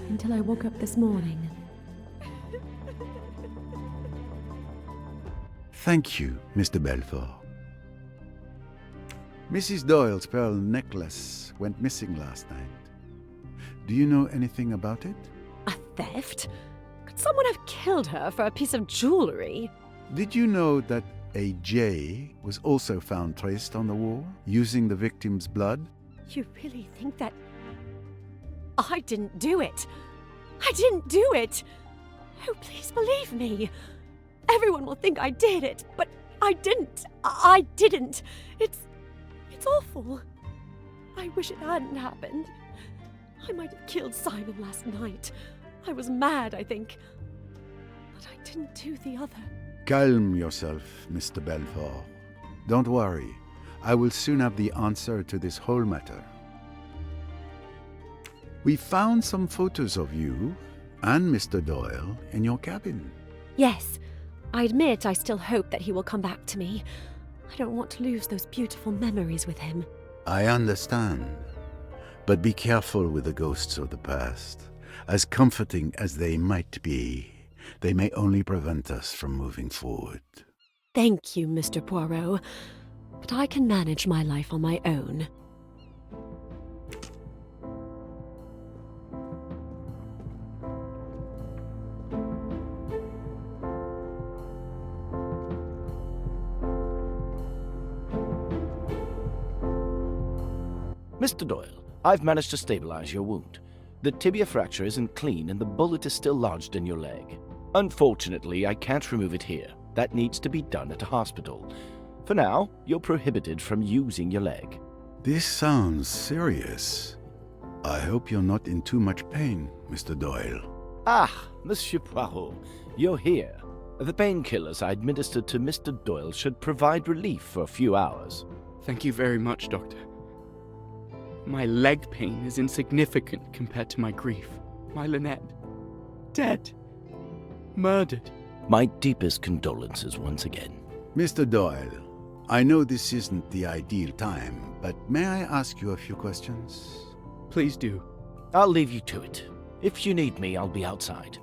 until I woke up this morning. Thank you, Mr. Belfort. Mrs. Doyle's pearl necklace went missing last night. Do you know anything about it? A theft? Could someone have killed her for a piece of jewelry? Did you know that a J was also found traced on the wall using the victim's blood? You really think that... I didn't do it. I didn't do it. Oh, please believe me. Everyone will think I did it, but I didn't. I didn't. It's awful. I wish it hadn't happened. I might have killed Simon last night. I was mad, I think. But I didn't do the other. Calm yourself, Mr. Belfort. Don't worry. I will soon have the answer to this whole matter. We found some photos of you and Mr. Doyle in your cabin. Yes, I admit I still hope that he will come back to me. I don't want to lose those beautiful memories with him. I understand. But be careful with the ghosts of the past. As comforting as they might be, they may only prevent us from moving forward. Thank you, Mr. Poirot. But I can manage my life on my own. Mr. Doyle, I've managed to stabilize your wound. The tibia fracture isn't clean and the bullet is still lodged in your leg. Unfortunately, I can't remove it here. That needs to be done at a hospital. For now, you're prohibited from using your leg. This sounds serious. I hope you're not in too much pain, Mr. Doyle. Ah, Monsieur Poirot, you're here. The painkillers I administered to Mr. Doyle should provide relief for a few hours. Thank you very much, Doctor. My leg pain is insignificant compared to my grief. My Lynette. Dead. Murdered. My deepest condolences once again. Mr. Doyle, I know this isn't the ideal time, but may I ask you a few questions? Please do. I'll leave you to it. If you need me, I'll be outside.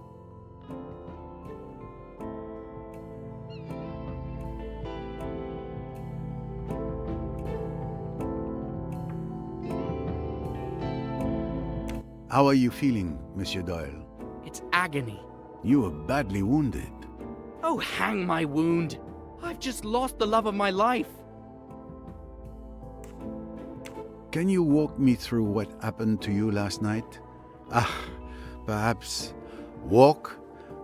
How are you feeling, Monsieur Doyle? It's agony. You were badly wounded. Oh, hang my wound. I've just lost the love of my life. Can you walk me through what happened to you last night? Perhaps walk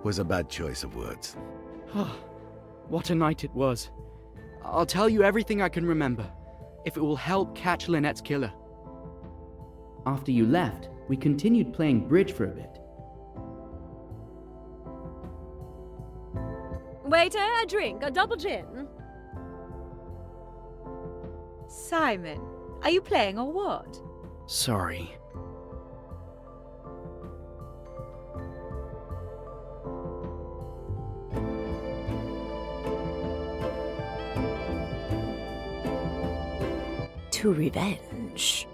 was a bad choice of words. What a night it was. I'll tell you everything I can remember, if it will help catch Lynette's killer. After you left, we continued playing bridge for a bit. Waiter, a drink, a double gin. Simon, are you playing or what? Sorry. To revenge.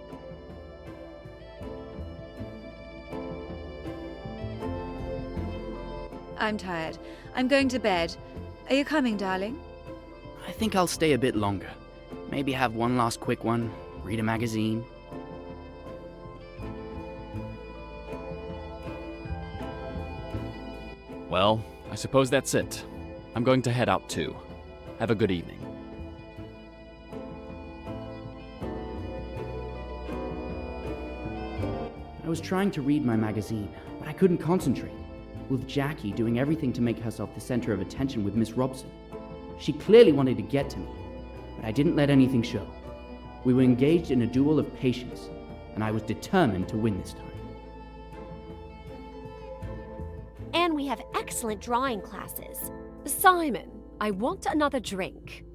I'm tired. I'm going to bed. Are you coming, darling? I think I'll stay a bit longer. Maybe have one last quick one, read a magazine. Well, I suppose that's it. I'm going to head out too. Have a good evening. I was trying to read my magazine, but I couldn't concentrate, with Jackie doing everything to make herself the center of attention with Miss Robson. She clearly wanted to get to me, but I didn't let anything show. We were engaged in a duel of patience, and I was determined to win this time. And we have excellent drawing classes. Simon, I want another drink.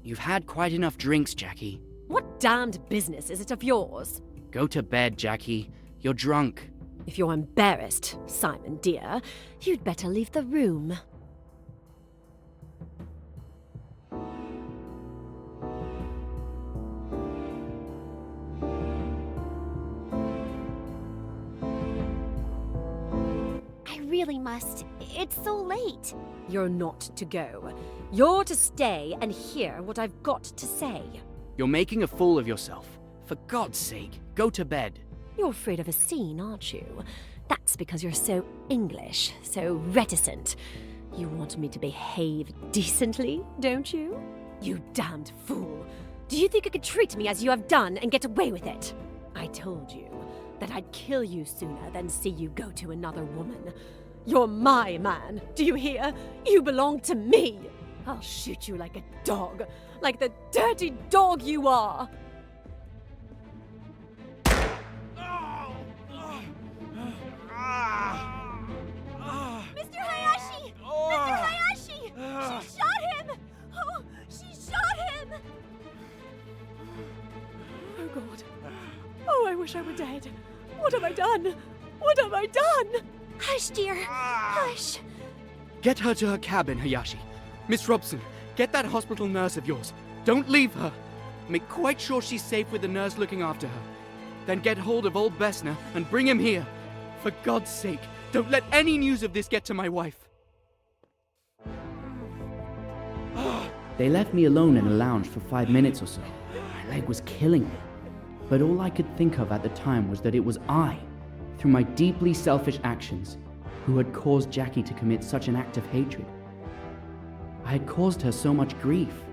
You've had quite enough drinks, Jackie. What damned business is it of yours? Go to bed, Jackie. You're drunk. If you're embarrassed, Simon dear, you'd better leave the room. I really must. It's so late. You're not to go. You're to stay and hear what I've got to say. You're making a fool of yourself. For God's sake, go to bed. You're afraid of a scene, aren't you? That's because you're so English, so reticent. You want me to behave decently, don't you? You damned fool. Do you think you could treat me as you have done and get away with it? I told you that I'd kill you sooner than see you go to another woman. You're my man, do you hear? You belong to me. I'll shoot you like a dog, like the dirty dog you are. Mr. Hayashi! Mr. Hayashi! She shot him! Oh, she shot him! Oh, God. Oh, I wish I were dead. What have I done? What have I done? Hush, dear. Hush. Get her to her cabin, Hayashi. Miss Robson, get that hospital nurse of yours. Don't leave her. Make quite sure she's safe with the nurse looking after her. Then get hold of old Bessner and bring him here. For God's sake, don't let any news of this get to my wife. They left me alone in a lounge for 5 minutes or so. My leg was killing me. But all I could think of at the time was that it was I, through my deeply selfish actions, who had caused Jackie to commit such an act of hatred. I had caused her so much grief.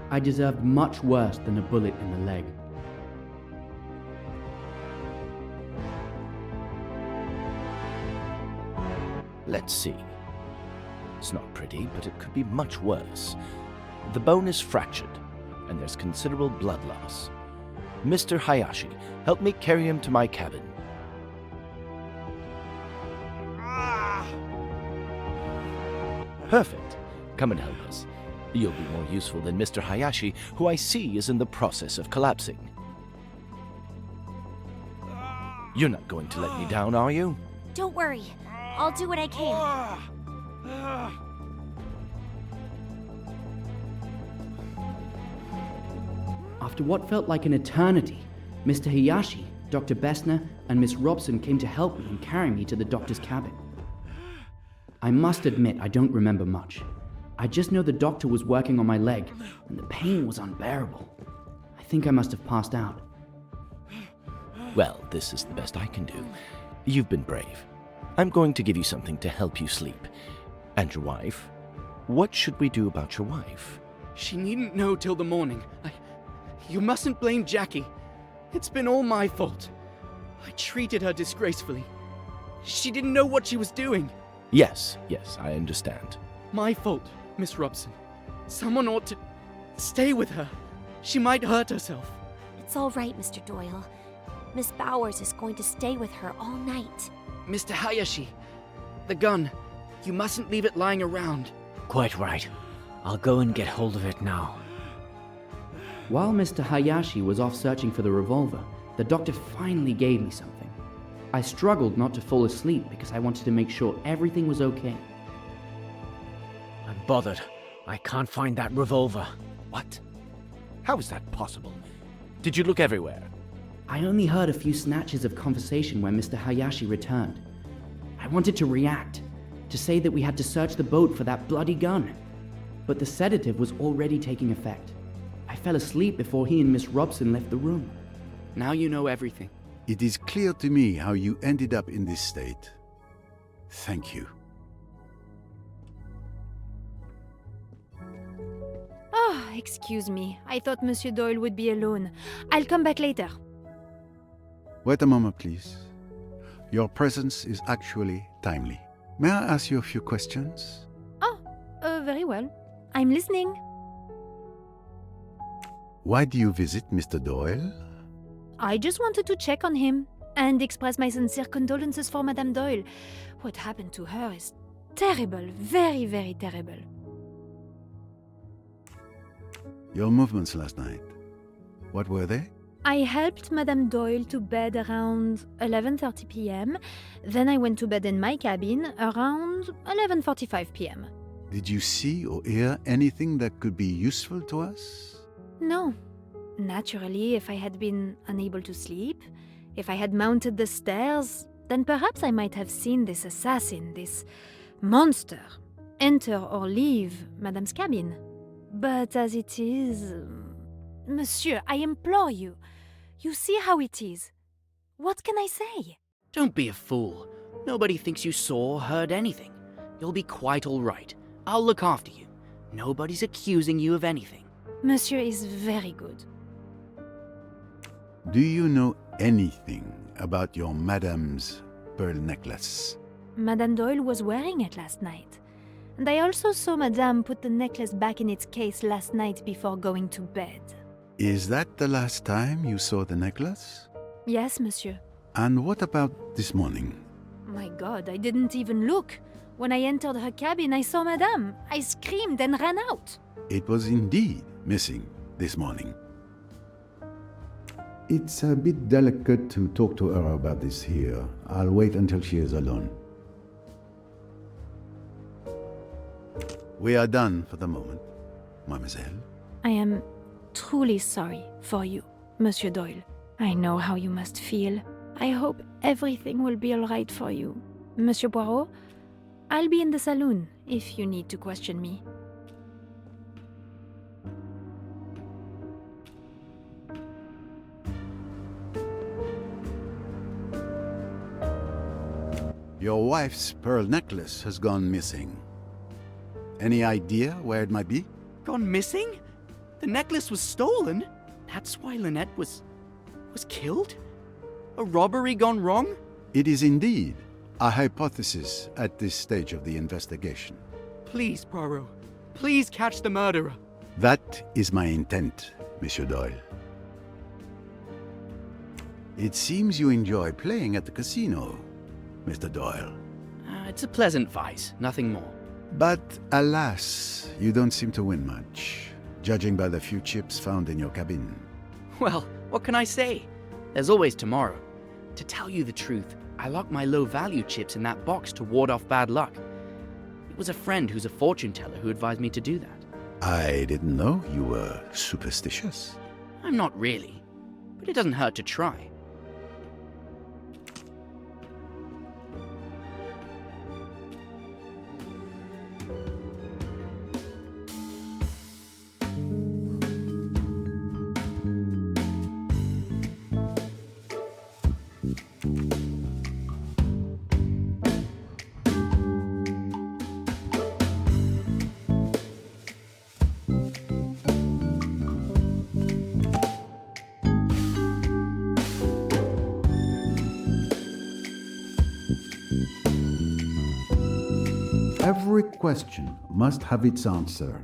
I deserved much worse than a bullet in the leg. Let's see. It's not pretty, but it could be much worse. The bone is fractured, and there's considerable blood loss. Mr. Hayashi, help me carry him to my cabin. Perfect. Come and help us. You'll be more useful than Mr. Hayashi, who I see is in the process of collapsing. You're not going to let me down, are you? Don't worry. I'll do what I can. After what felt like an eternity, Mr. Hayashi, Dr. Bessner, and Miss Robson came to help me and carry me to the doctor's cabin. I must admit I don't remember much. I just know the doctor was working on my leg, and the pain was unbearable. I think I must have passed out. Well, this is the best I can do. You've been brave. I'm going to give you something to help you sleep. And your wife? What should we do about your wife? She needn't know till the morning. You mustn't blame Jackie. It's been all my fault. I treated her disgracefully. She didn't know what she was doing. Yes, I understand. My fault, Miss Robson. Someone ought to stay with her. She might hurt herself. It's all right, Mr. Doyle. Miss Bowers is going to stay with her all night. Mr. Hayashi, the gun. You mustn't leave it lying around. Quite right. I'll go and get hold of it now. While Mr. Hayashi was off searching for the revolver, the doctor finally gave me something. I struggled not to fall asleep because I wanted to make sure everything was okay. I'm bothered. I can't find that revolver. What? How is that possible? Did you look everywhere? I only heard a few snatches of conversation when Mr. Hayashi returned. I wanted to react, to say that we had to search the boat for that bloody gun. But the sedative was already taking effect. I fell asleep before he and Miss Robson left the room. Now you know everything. It is clear to me how you ended up in this state. Thank you. Oh, excuse me. I thought Monsieur Doyle would be alone. I'll come back later. Wait a moment, please. Your presence is actually timely. May I ask you a few questions? Very well. I'm listening. Why do you visit Mr. Doyle? I just wanted to check on him and express my sincere condolences for Madame Doyle. What happened to her is terrible, very, very terrible. Your movements last night, what were they? I helped Madame Doyle to bed around 11:30 p.m. Then I went to bed in my cabin around 11:45 p.m. Did you see or hear anything that could be useful to us? No. Naturally, if I had been unable to sleep, if I had mounted the stairs, then perhaps I might have seen this assassin, this monster, enter or leave Madame's cabin. But as it is... Monsieur, I implore you. You see how it is. What can I say? Don't be a fool. Nobody thinks you saw or heard anything. You'll be quite all right. I'll look after you. Nobody's accusing you of anything. Monsieur is very good. Do you know anything about your Madame's pearl necklace? Madame Doyle was wearing it last night. And I also saw Madame put the necklace back in its case last night before going to bed. Is that the last time you saw the necklace? Yes, monsieur. And what about this morning? My God, I didn't even look. When I entered her cabin, I saw Madame. I screamed and ran out. It was indeed missing this morning. It's a bit delicate to talk to her about this here. I'll wait until she is alone. We are done for the moment, mademoiselle. I am truly sorry for you, Monsieur Doyle. I know how you must feel. I hope everything will be all right for you. Monsieur Poirot, I'll be in the saloon if you need to question me. Your wife's pearl necklace has gone missing. Any idea where it might be? Gone missing? The necklace was stolen? That's why Lynette was killed? A robbery gone wrong? It is indeed a hypothesis at this stage of the investigation. Please, Poirot. Please catch the murderer. That is my intent, Monsieur Doyle. It seems you enjoy playing at the casino, Mr. Doyle. It's a pleasant vice, nothing more. But alas, you don't seem to win much, judging by the few chips found in your cabin. Well, what can I say? There's always tomorrow. To tell you the truth, I locked my low-value chips in that box to ward off bad luck. It was a friend who's a fortune teller who advised me to do that. I didn't know you were superstitious. I'm not really, but it doesn't hurt to try. Every question must have its answer.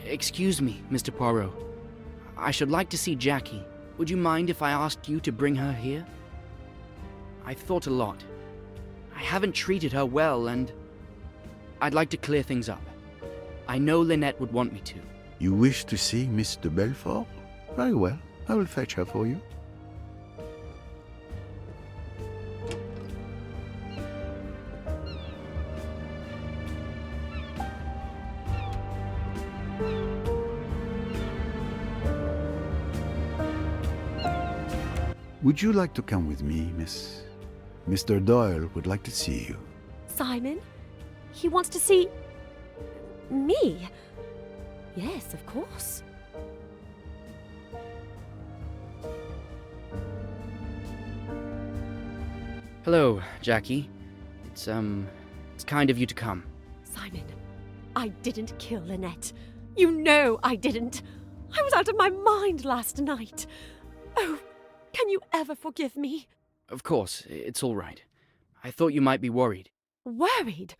Excuse me, Mr. Poirot. I should like to see Jackie. Would you mind if I asked you to bring her here? I've thought a lot. I haven't treated her well, and I'd like to clear things up. I know Lynette would want me to. You wish to see Miss de Belfort? Very well, I will fetch her for you. Would you like to come with me, miss? Mr. Doyle would like to see you. Simon? He wants to see... me? Yes, of course. Hello, Jackie. It's kind of you to come. Simon, I didn't kill Lynette. You know I didn't. I was out of my mind last night. Oh, can you ever forgive me? Of course, it's all right. I thought you might be worried. Worried?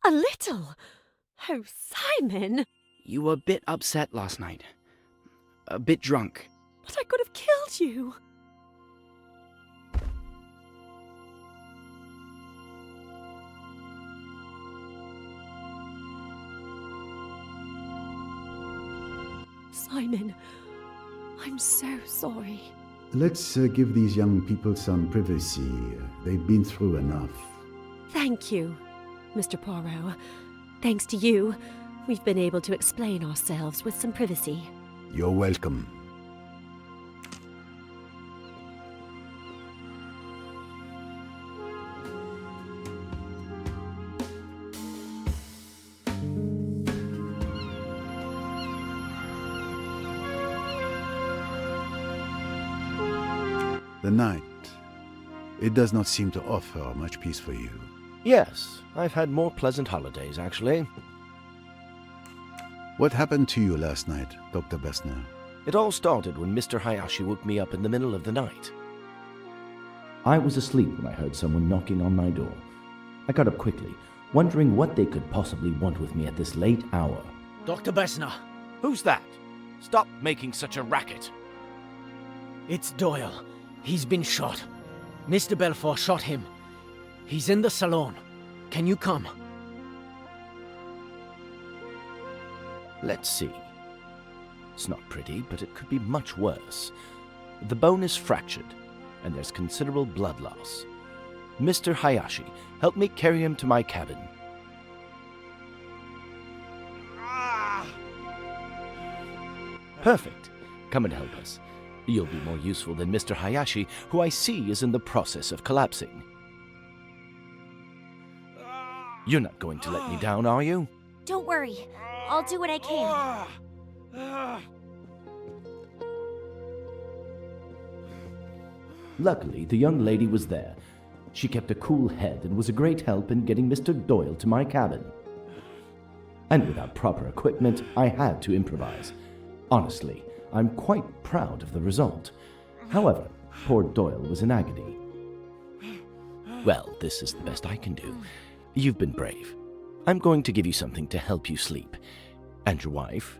A little? Oh, Simon! You were a bit upset last night. A bit drunk. But I could have killed you. Simon, I'm so sorry. Let's give these young people some privacy. They've been through enough. Thank you, Mr. Poirot. Thanks to you, we've been able to explain ourselves with some privacy. You're welcome. The night, it does not seem to offer much peace for you. Yes, I've had more pleasant holidays, actually. What happened to you last night, Dr. Bessner? It all started when Mr. Hayashi woke me up in the middle of the night. I was asleep when I heard someone knocking on my door. I got up quickly, wondering what they could possibly want with me at this late hour. Dr. Bessner! Who's that? Stop making such a racket. It's Doyle. He's been shot. Mr. Belfort shot him. He's in the salon. Can you come? Let's see. It's not pretty, but it could be much worse. The bone is fractured, and there's considerable blood loss. Mr. Hayashi, help me carry him to my cabin. Perfect. Come and help us. You'll be more useful than Mr. Hayashi, who I see is in the process of collapsing. You're not going to let me down, are you? Don't worry. I'll do what I can. Luckily, the young lady was there. She kept a cool head and was a great help in getting Mr. Doyle to my cabin. And without proper equipment, I had to improvise. Honestly, I'm quite proud of the result. However, poor Doyle was in agony. Well, this is the best I can do. You've been brave. I'm going to give you something to help you sleep. And your wife?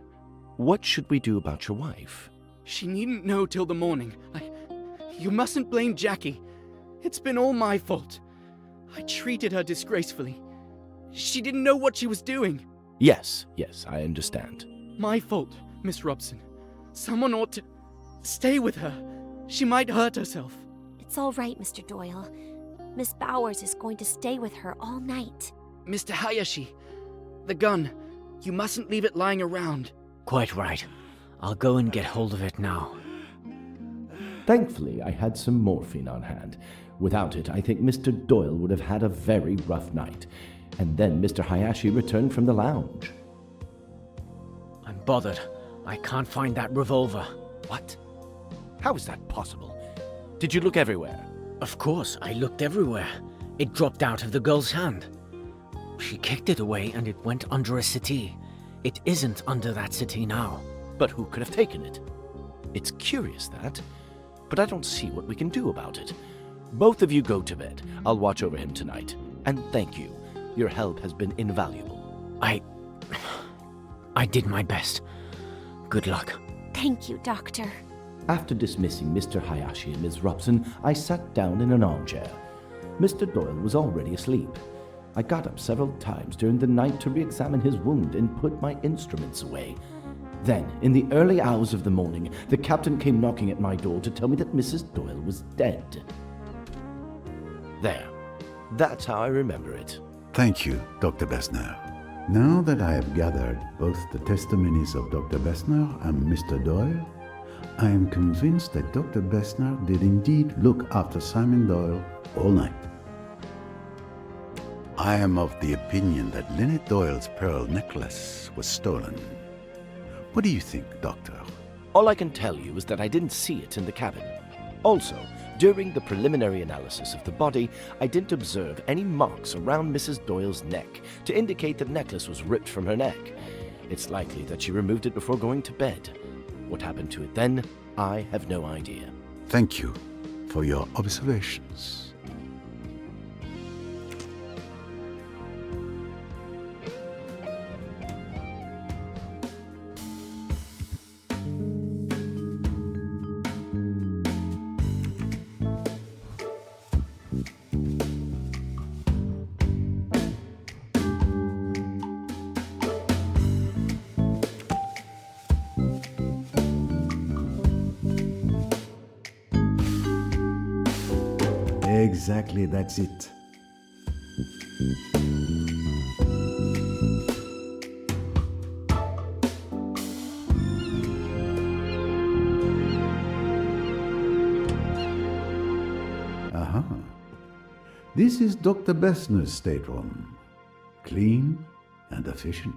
What should we do about your wife? She needn't know till the morning. You mustn't blame Jackie. It's been all my fault. I treated her disgracefully. She didn't know what she was doing. Yes, I understand. My fault, Miss Robson. Someone ought to stay with her. She might hurt herself. It's all right, Mr. Doyle. Miss Bowers is going to stay with her all night. Mr. Hayashi, the gun. You mustn't leave it lying around. Quite right. I'll go and get hold of it now. Thankfully, I had some morphine on hand. Without it, I think Mr. Doyle would have had a very rough night. And then Mr. Hayashi returned from the lounge. I'm bothered. I can't find that revolver. What? How is that possible? Did you look everywhere? Of course, I looked everywhere. It dropped out of the girl's hand. She kicked it away and it went under a settee. It isn't under that settee now. But who could have taken it? It's curious, that. But I don't see what we can do about it. Both of you go to bed. I'll watch over him tonight. And thank you. Your help has been invaluable. I did my best. Good luck. Thank you, Doctor. After dismissing Mr. Hayashi and Ms. Robson, I sat down in an armchair. Mr. Doyle was already asleep. I got up several times during the night to re-examine his wound and put my instruments away. Then, in the early hours of the morning, the captain came knocking at my door to tell me that Mrs. Doyle was dead. There. That's how I remember it. Thank you, Dr. Bessner. Now that I have gathered both the testimonies of Dr. Bessner and Mr. Doyle, I am convinced that Dr. Bessner did indeed look after Simon Doyle all night. I am of the opinion that Lynette Doyle's pearl necklace was stolen. What do you think, Doctor? All I can tell you is that I didn't see it in the cabin. Also, during the preliminary analysis of the body, I didn't observe any marks around Mrs. Doyle's neck to indicate the necklace was ripped from her neck. It's likely that she removed it before going to bed. What happened to it then, I have no idea. Thank you for your observations. Exactly, that's it. Aha. This is Dr. Bessner's stateroom. Clean and efficient.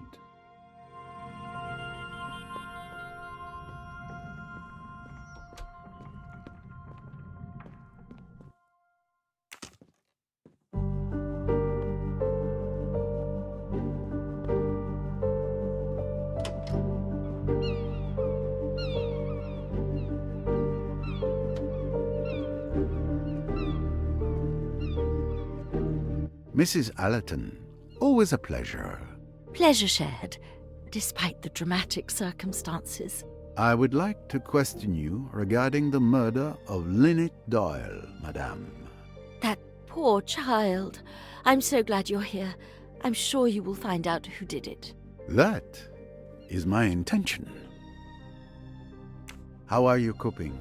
Mrs. Allerton, always a pleasure. Pleasure shared, despite the dramatic circumstances. I would like to question you regarding the murder of Lynette Doyle, madame. That poor child. I'm so glad you're here. I'm sure you will find out who did it. That is my intention. How are you coping?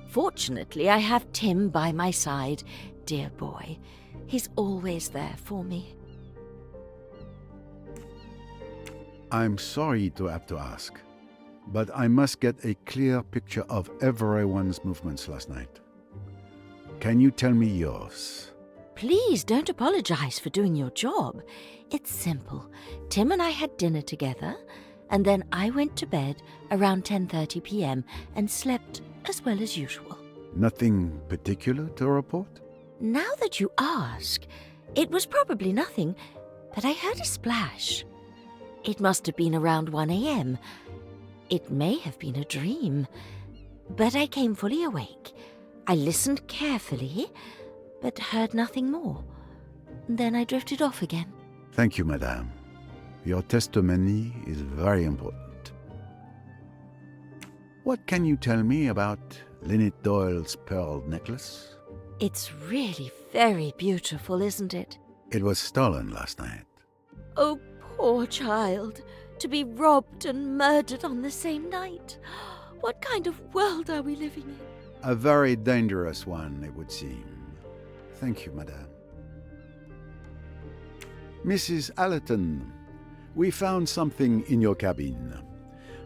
Fortunately, I have Tim by my side, dear boy. He's always there for me. I'm sorry to have to ask, but I must get a clear picture of everyone's movements last night. Can you tell me yours? Please don't apologize for doing your job. It's simple. Tim and I had dinner together, and then I went to bed around 10:30 p.m. and slept as well as usual. Nothing particular to report? Now that you ask, it was probably nothing, but I heard a splash. It must have been around 1 a.m. It may have been a dream, but I came fully awake. I listened carefully, but heard nothing more. Then I drifted off again. Thank you, madame. Your testimony is very important. What can you tell me about Lynette Doyle's pearl necklace? It's really very beautiful, isn't it? It was stolen last night. Oh, poor child. To be robbed and murdered on the same night. What kind of world are we living in? A very dangerous one, it would seem. Thank you, madame. Mrs. Allerton, we found something in your cabin.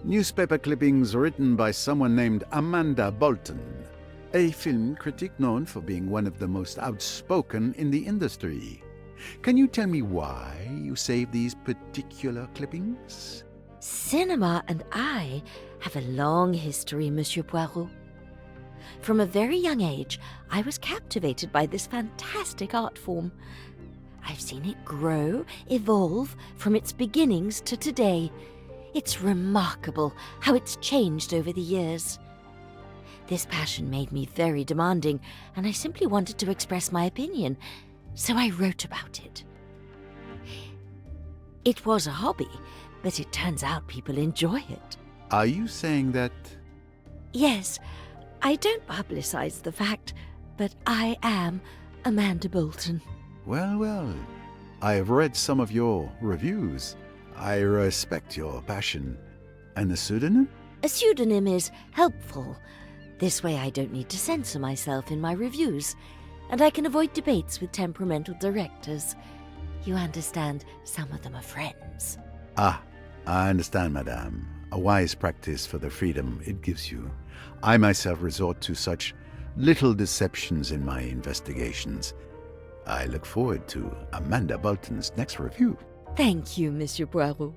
Newspaper clippings written by someone named Amanda Bolton, a film critic known for being one of the most outspoken in the industry. Can you tell me why you saved these particular clippings? Cinema and I have a long history, Monsieur Poirot. From a very young age, I was captivated by this fantastic art form. I've seen it grow, evolve from its beginnings to today. It's remarkable how it's changed over the years. This passion made me very demanding, and I simply wanted to express my opinion, so I wrote about it. It was a hobby, but it turns out people enjoy it. Are you saying that? Yes, I don't publicize the fact, but I am Amanda Bolton. Well, I have read some of your reviews. I respect your passion. And the pseudonym? A pseudonym is helpful. This way I don't need to censor myself in my reviews, and I can avoid debates with temperamental directors. You understand, some of them are friends. Ah, I understand, madame. A wise practice for the freedom it gives you. I myself resort to such little deceptions in my investigations. I look forward to Amanda Bolton's next review. Thank you, Monsieur Poirot.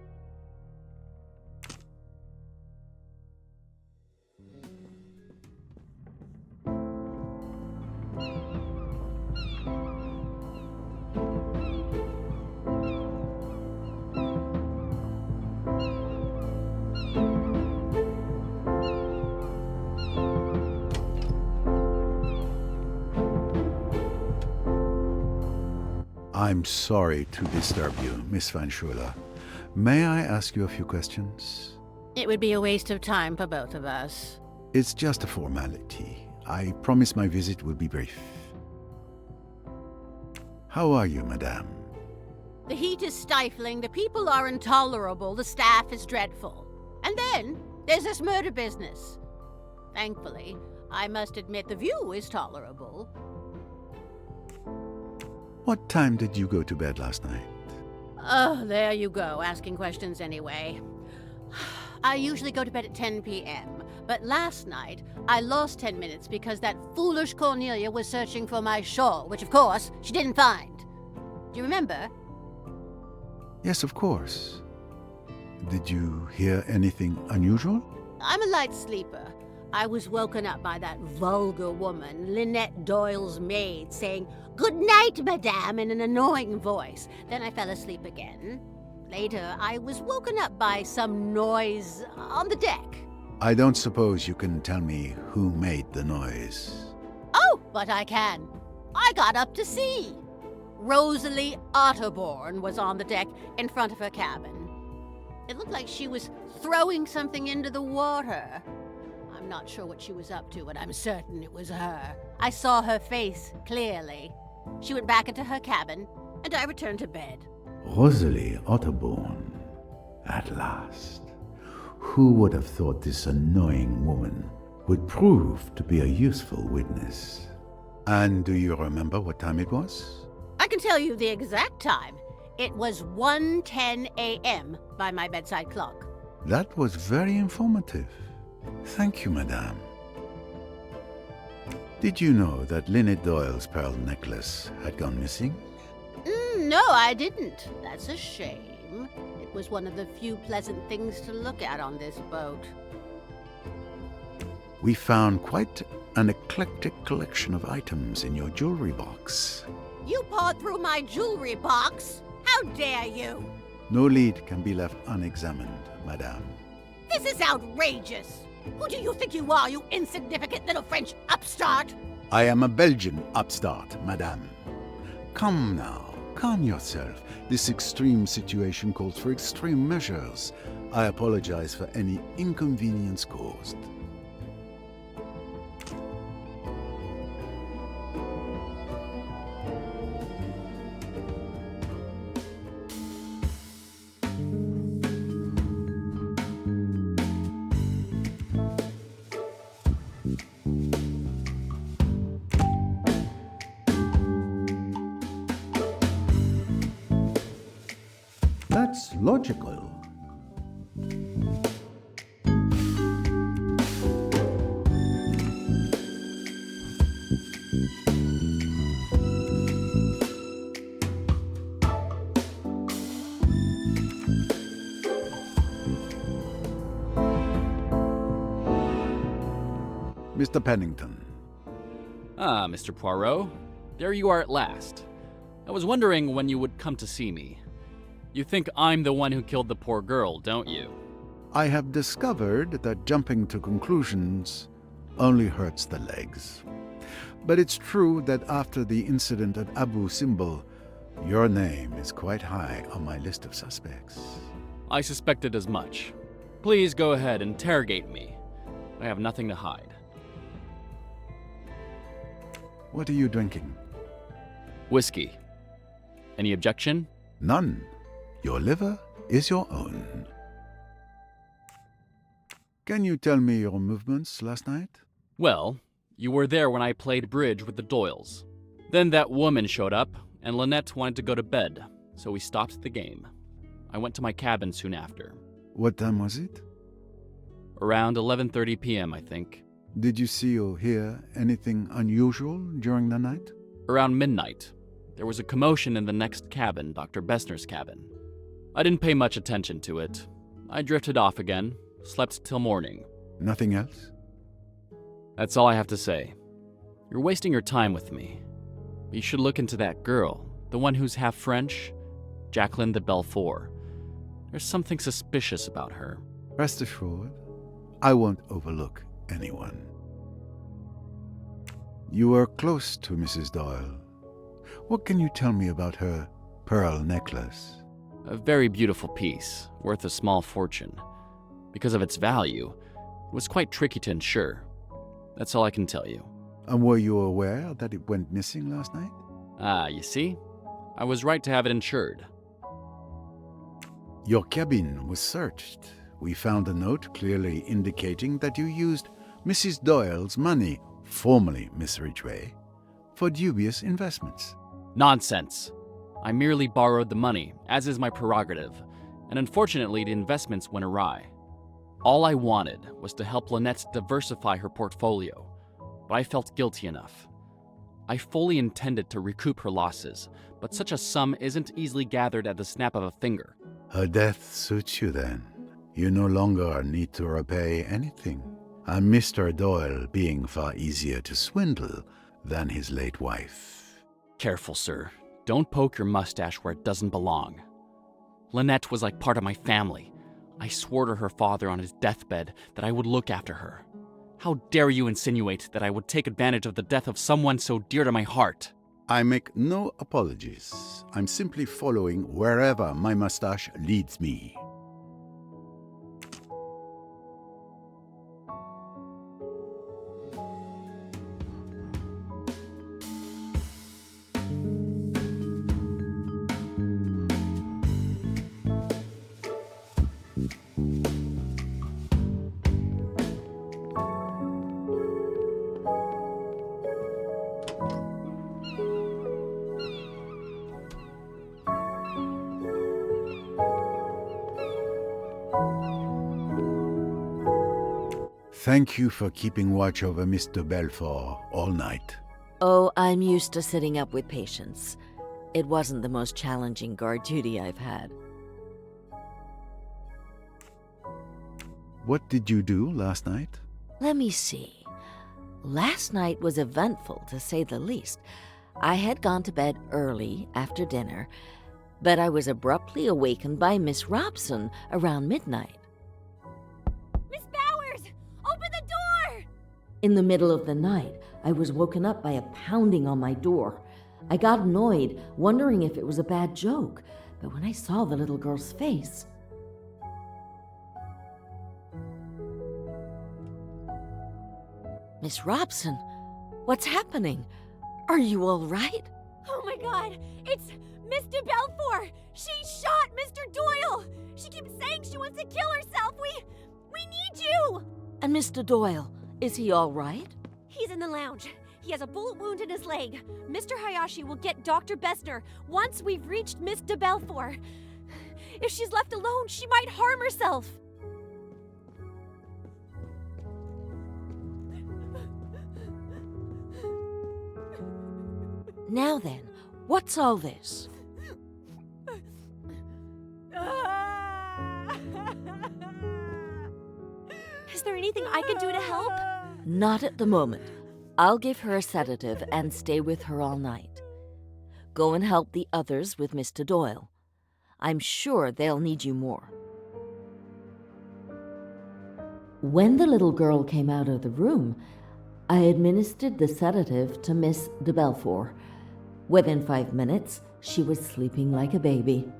I'm sorry to disturb you, Miss Van Schuler. May I ask you a few questions? It would be a waste of time for both of us. It's just a formality. I promise my visit will be brief. How are you, madame? The heat is stifling, the people are intolerable, the staff is dreadful. And then there's this murder business. Thankfully, I must admit the view is tolerable. What time did you go to bed last night? Oh, there you go, asking questions anyway. I usually go to bed at 10 p.m., but last night I lost 10 minutes because that foolish Cornelia was searching for my shawl, which of course she didn't find. Do you remember? Yes, of course. Did you hear anything unusual? I'm a light sleeper. I was woken up by that vulgar woman, Lynette Doyle's maid, saying, "Good night, madame," in an annoying voice. Then I fell asleep again. Later, I was woken up by some noise on the deck. I don't suppose you can tell me who made the noise. Oh, but I can. I got up to see. Rosalie Otterborn was on the deck in front of her cabin. It looked like she was throwing something into the water. I'm not sure what she was up to, but I'm certain it was her. I saw her face clearly. She went back into her cabin, and I returned to bed. Rosalie Otterborn. At last. Who would have thought this annoying woman would prove to be a useful witness? And do you remember what time it was? I can tell you the exact time. It was 1:10 a.m. by my bedside clock. That was very informative. Thank you, madame. Did you know that Lynette Doyle's pearl necklace had gone missing? No, I didn't. That's a shame. It was one of the few pleasant things to look at on this boat. We found quite an eclectic collection of items in your jewelry box. You pawed through my jewelry box? How dare you? No lead can be left unexamined, madame. This is outrageous! Who do you think you are, you insignificant little French upstart? I am a Belgian upstart, madame. Come now, calm yourself. This extreme situation calls for extreme measures. I apologize for any inconvenience caused. That's logical. Mr. Pennington. Ah, Mr. Poirot. There you are at last. I was wondering when you would come to see me. You think I'm the one who killed the poor girl, don't you? I have discovered that jumping to conclusions only hurts the legs. But it's true that after the incident at Abu Simbel, your name is quite high on my list of suspects. I suspected as much. Please go ahead, interrogate me. I have nothing to hide. What are you drinking? Whiskey. Any objection? None. Your liver is your own. Can you tell me your movements last night? Well, you were there when I played bridge with the Doyles. Then that woman showed up, and Lynette wanted to go to bed, so we stopped the game. I went to my cabin soon after. What time was it? Around 11:30 p.m., I think. Did you see or hear anything unusual during the night? Around midnight, there was a commotion in the next cabin, Dr. Bessner's cabin. I didn't pay much attention to it. I drifted off again, slept till morning. Nothing else? That's all I have to say. You're wasting your time with me. You should look into that girl, the one who's half French, Jacqueline de Belfort. There's something suspicious about her. Rest assured, I won't overlook anyone. You were close to Mrs. Doyle. What can you tell me about her pearl necklace? A very beautiful piece, worth a small fortune. Because of its value, it was quite tricky to insure. That's all I can tell you. And were you aware that it went missing last night? Ah, you see? I was right to have it insured. Your cabin was searched. We found a note clearly indicating that you used Mrs. Doyle's money, formerly Miss Ridgway, for dubious investments. Nonsense. I merely borrowed the money, as is my prerogative, and unfortunately the investments went awry. All I wanted was to help Lynette diversify her portfolio, but I felt guilty enough. I fully intended to recoup her losses, but such a sum isn't easily gathered at the snap of a finger. Her death suits you then. You no longer need to repay anything, and Mr. Doyle being far easier to swindle than his late wife. Careful, sir. Don't poke your mustache where it doesn't belong. Lynette was like part of my family. I swore to her father on his deathbed that I would look after her. How dare you insinuate that I would take advantage of the death of someone so dear to my heart? I make no apologies. I'm simply following wherever my mustache leads me. Thank you for keeping watch over Mr. Belfort all night. Oh, I'm used to sitting up with patients. It wasn't the most challenging guard duty I've had. What did you do last night? Let me see. Last night was eventful, to say the least. I had gone to bed early after dinner, but I was abruptly awakened by Miss Robson around midnight. Miss Bowers! Open the door! In the middle of the night, I was woken up by a pounding on my door. I got annoyed, wondering if it was a bad joke, but when I saw the little girl's face... Miss Robson, what's happening? Are you all right? Oh my god, it's Mr. Belfour! She shot Mr. Doyle! She keeps saying she wants to kill herself! We need you! And Mr. Doyle, is he all right? He's in the lounge. He has a bullet wound in his leg. Mr. Hayashi will get Dr. Bessner once we've reached Miss de Belfour. If she's left alone, she might harm herself. Now then, what's all this? Is there anything I can do to help? Not at the moment. I'll give her a sedative and stay with her all night. Go and help the others with Mr. Doyle. I'm sure they'll need you more. When the little girl came out of the room, I administered the sedative to Miss de Belfour. Within 5 minutes, she was sleeping like a baby.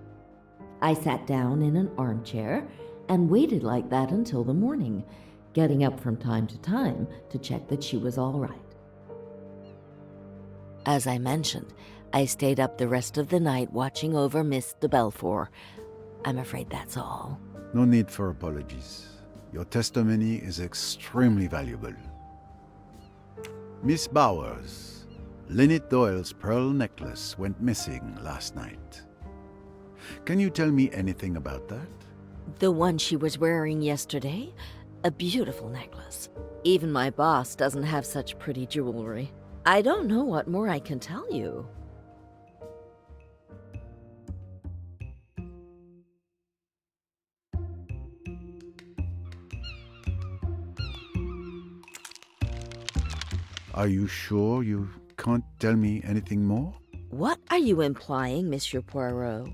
I sat down in an armchair and waited like that until the morning, getting up from time to check that she was all right. As I mentioned, I stayed up the rest of the night watching over Miss de Belfour. I'm afraid that's all. No need for apologies. Your testimony is extremely valuable. Miss Bowers, Lynette Doyle's pearl necklace went missing last night. Can you tell me anything about that? The one she was wearing yesterday? A beautiful necklace. Even my boss doesn't have such pretty jewelry. I don't know what more I can tell you. Are you sure you can't tell me anything more? What are you implying, Monsieur Poirot?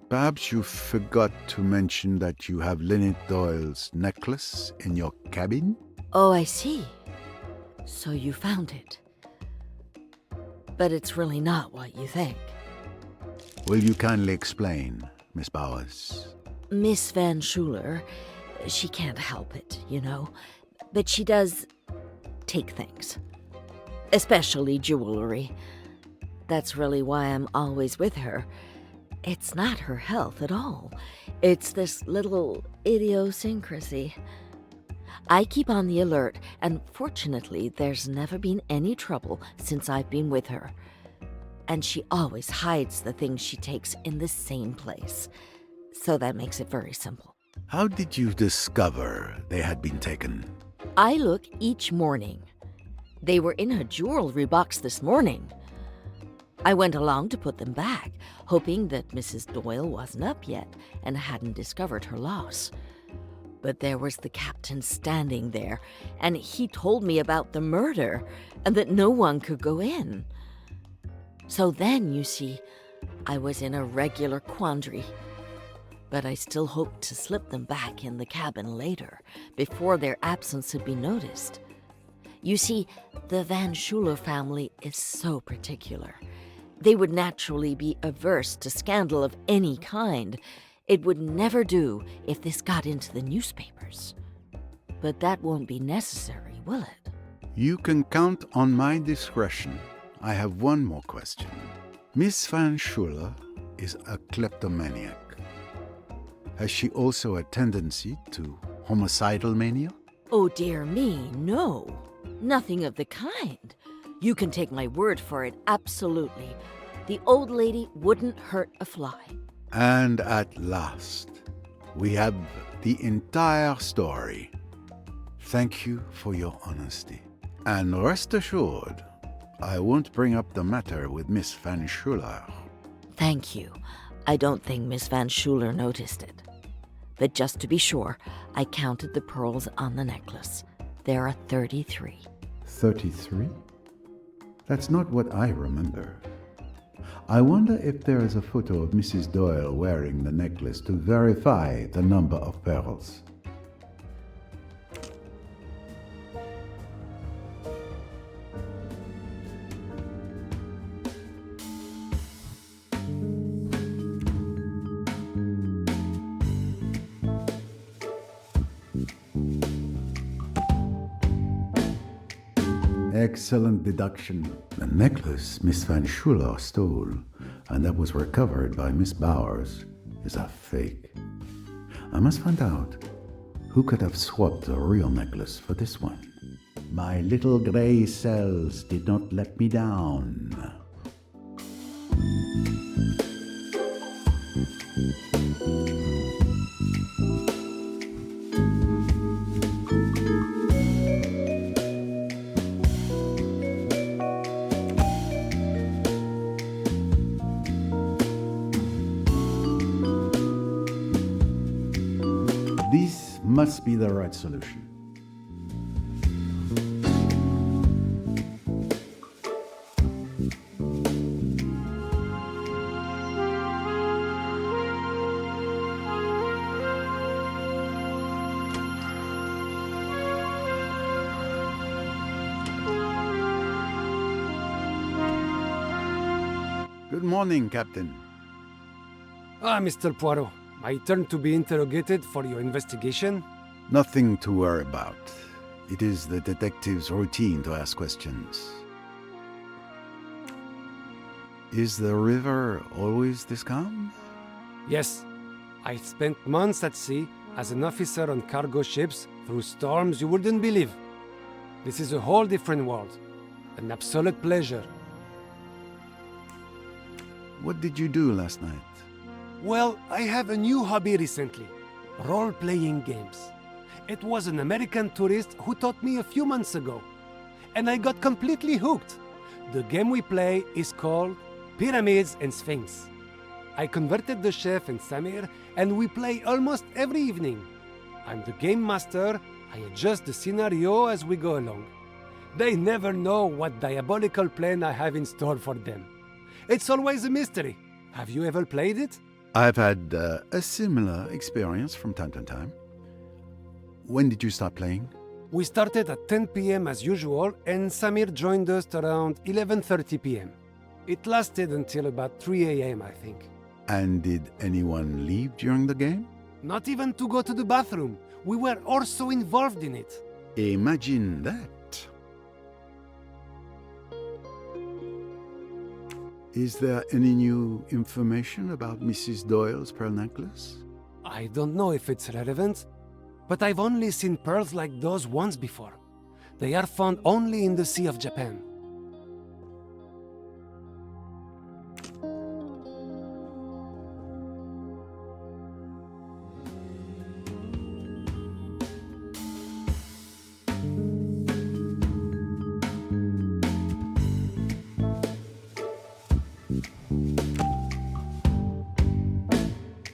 Perhaps you forgot to mention that you have Lynette Doyle's necklace in your cabin? Oh, I see. So you found it. But it's really not what you think. Will you kindly explain, Miss Bowers? Miss Van Schuler, she can't help it, you know. But she does take things. Especially jewelry. That's really why I'm always with her. It's not her health at all. It's this little idiosyncrasy. I keep on the alert, and fortunately, there's never been any trouble since I've been with her. And she always hides the things she takes in the same place. So that makes it very simple. How did you discover they had been taken? I look each morning. They were in her jewelry box this morning. I went along to put them back, hoping that Mrs. Doyle wasn't up yet and hadn't discovered her loss. But there was the captain standing there, and he told me about the murder and that no one could go in. So then, you see, I was in a regular quandary. But I still hoped to slip them back in the cabin later, before their absence had been noticed. You see, the Van Schuler family is so particular. They would naturally be averse to scandal of any kind. It would never do if this got into the newspapers. But that won't be necessary, will it? You can count on my discretion. I have one more question. Miss Van Schuler is a kleptomaniac. Has she also a tendency to homicidal mania? Oh, dear me, no. Nothing of the kind. You can take my word for it, absolutely. The old lady wouldn't hurt a fly. And at last, we have the entire story. Thank you for your honesty. And rest assured, I won't bring up the matter with Miss Van Schuler. Thank you. I don't think Miss Van Schuler noticed it. But just to be sure, I counted the pearls on the necklace. There are 33. 33? That's not what I remember. I wonder if there is a photo of Mrs. Doyle wearing the necklace to verify the number of pearls. Excellent deduction. The necklace Miss Van Schuler stole and that was recovered by Miss Bowers is a fake. I must find out who could have swapped the real necklace for this one. My little gray cells did not let me down. This must be the right solution. Good morning, Captain. Mr. Poirot, my turn to be interrogated for your investigation? Nothing to worry about. It is the detective's routine to ask questions. Is the river always this calm? Yes. I spent months at sea as an officer on cargo ships through storms you wouldn't believe. This is a whole different world. An absolute pleasure. What did you do last night? Well, I have a new hobby recently. Role-playing games. It was an American tourist who taught me a few months ago. And I got completely hooked. The game we play is called Pyramids and Sphinx. I converted the chef and Samir, and we play almost every evening. I'm the game master. I adjust the scenario as we go along. They never know what diabolical plan I have in store for them. It's always a mystery. Have you ever played it? I've had a similar experience from time to time. When did you start playing? We started at 10 p.m. as usual, and Samir joined us around 11:30 p.m. It lasted until about 3 a.m., I think. And did anyone leave during the game? Not even to go to the bathroom. We were also involved in it. Imagine that. Is there any new information about Mrs. Doyle's pearl necklace? I don't know if it's relevant, but I've only seen pearls like those once before. They are found only in the Sea of Japan.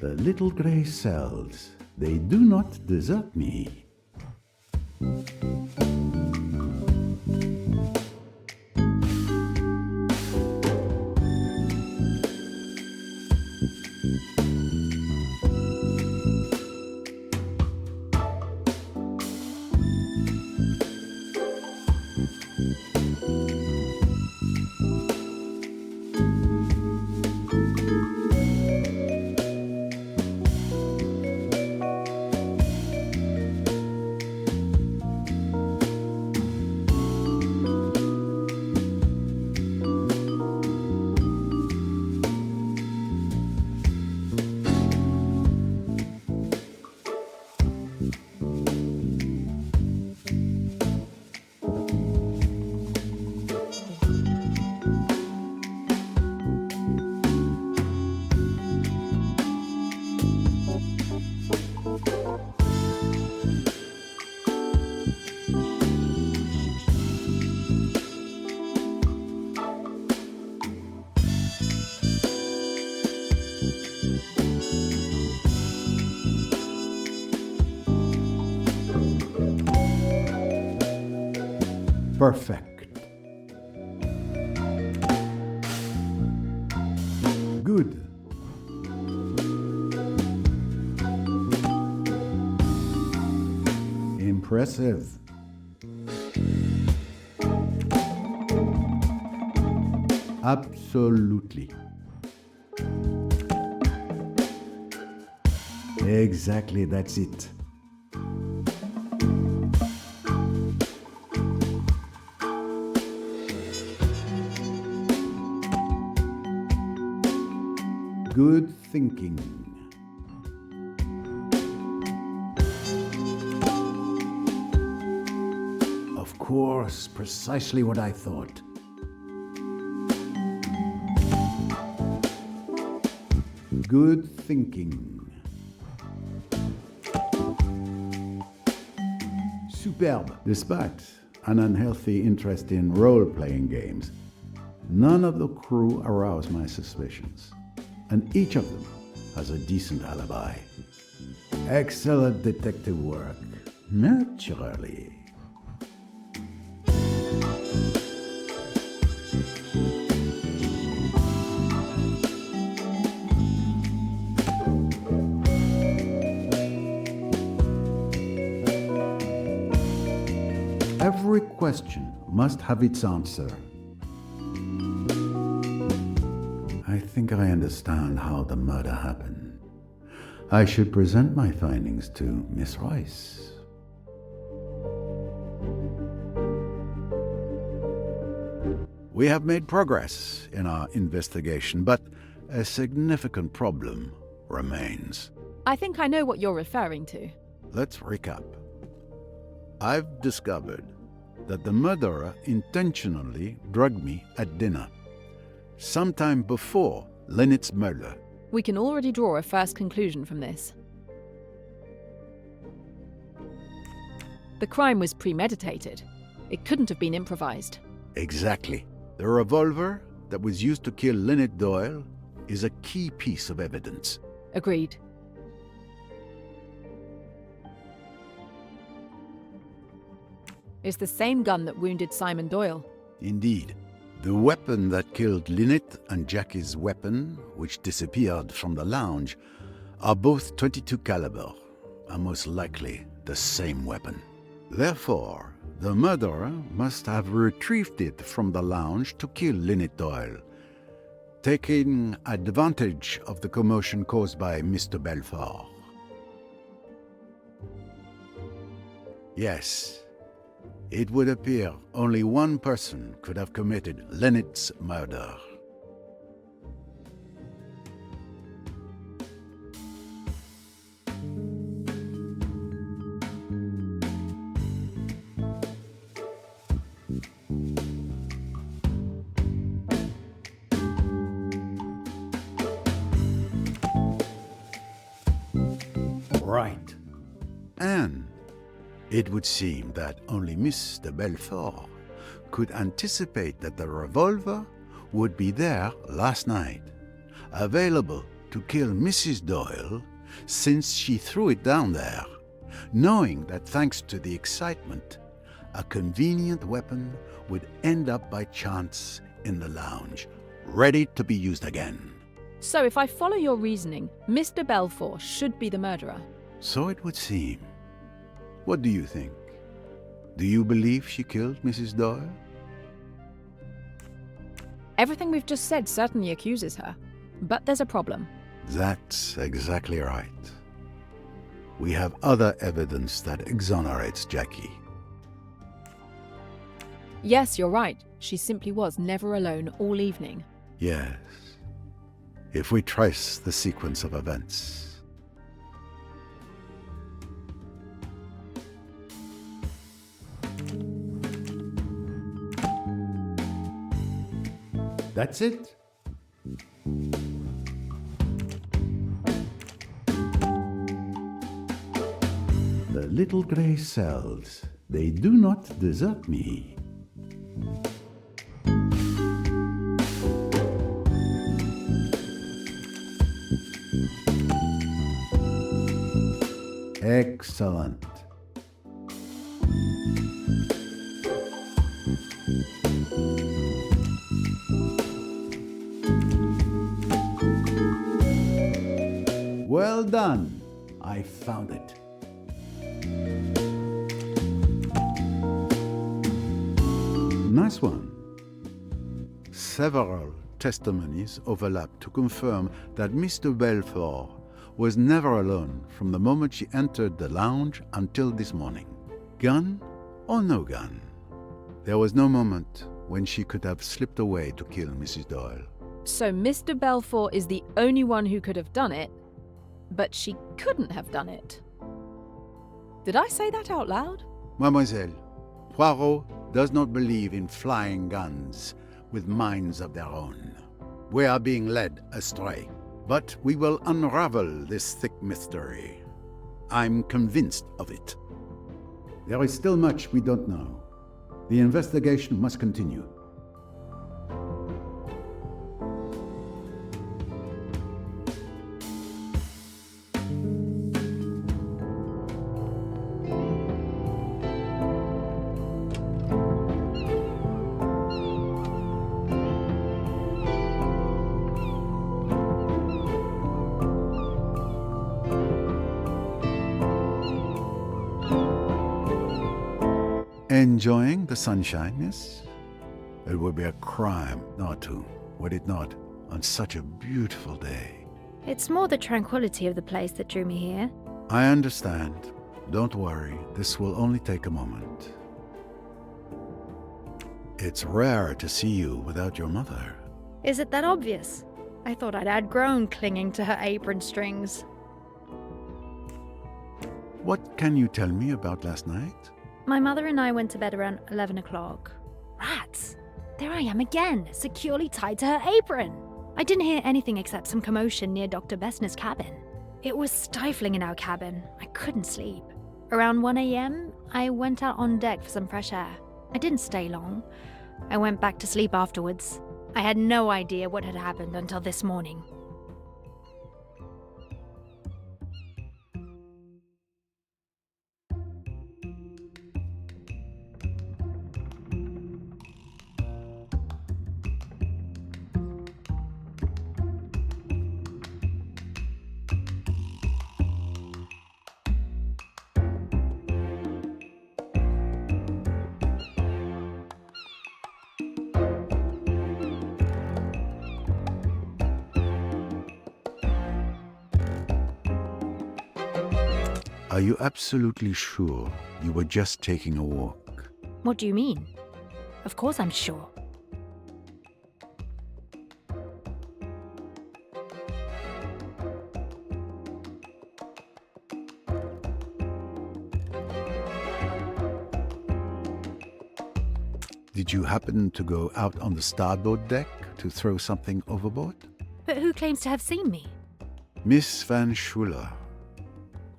The little gray cells, they do not desert me. Perfect. Impressive. Absolutely. Exactly, that's it. Good thinking. Of course, precisely what I thought. Good thinking. Superb. Despite an unhealthy interest in role-playing games, none of the crew aroused my suspicions, and each of them has a decent alibi. Excellent detective work, naturally. Every question must have its answer. I think I understand how the murder happened. I should present my findings to Miss Rice. We have made progress in our investigation, but a significant problem remains. I think I know what you're referring to. Let's recap. I've discovered that the murderer intentionally drugged me at dinner, sometime before Lynette's murder. We can already draw a first conclusion from this. The crime was premeditated. It couldn't have been improvised. Exactly. The revolver that was used to kill Lynette Doyle is a key piece of evidence. Agreed. It's the same gun that wounded Simon Doyle. Indeed. The weapon that killed Lynette and Jackie's weapon, which disappeared from the lounge, are both .22 caliber, and most likely the same weapon. Therefore, the murderer must have retrieved it from the lounge to kill Lynette Doyle, taking advantage of the commotion caused by Mr. Belfort. Yes. It would appear only one person could have committed Lynette's murder. Right. And it would seem that only Mr. Belfort could anticipate that the revolver would be there last night, available to kill Mrs. Doyle since she threw it down there, knowing that thanks to the excitement, a convenient weapon would end up by chance in the lounge, ready to be used again. So if I follow your reasoning, Mr. Belfort should be the murderer. So it would seem. What do you think? Do you believe she killed Mrs. Doyle? Everything we've just said certainly accuses her. But there's a problem. That's exactly right. We have other evidence that exonerates Jackie. Yes, you're right. She simply was never alone all evening. Yes. If we trace the sequence of events. That's it? The little grey cells, they do not desert me. Excellent. Well done. I found it. nice one. Several testimonies overlap to confirm that Mr. Belfort was never alone from the moment she entered the lounge until this morning. Gun or no gun, there was no moment when she could have slipped away to kill Mrs. Doyle. So Mr. Belfort is the only one who could have done it, but she couldn't have done it. Did I say that out loud? Mademoiselle, Poirot does not believe in flying guns with minds of their own. We are being led astray, but we will unravel this thick mystery. I'm convinced of it. There is still much we don't know. The investigation must continue. Enjoying the sunshine, miss? It would be a crime not to, would it not, on such a beautiful day? It's more the tranquility of the place that drew me here. I understand. Don't worry, this will only take a moment. It's rare to see you without your mother. Is it that obvious? I thought I'd outgrown clinging to her apron strings. What can you tell me about last night? My mother and I went to bed around 11 o'clock. Rats! There I am again, securely tied to her apron. I didn't hear anything except some commotion near Dr. Bessner's cabin. It was stifling in our cabin. I couldn't sleep. Around 1 a.m., I went out on deck for some fresh air. I didn't stay long. I went back to sleep afterwards. I had no idea what had happened until this morning. Are you absolutely sure you were just taking a walk? What do you mean? Of course I'm sure. Did you happen to go out on the starboard deck to throw something overboard? But who claims to have seen me? Miss Van Schuler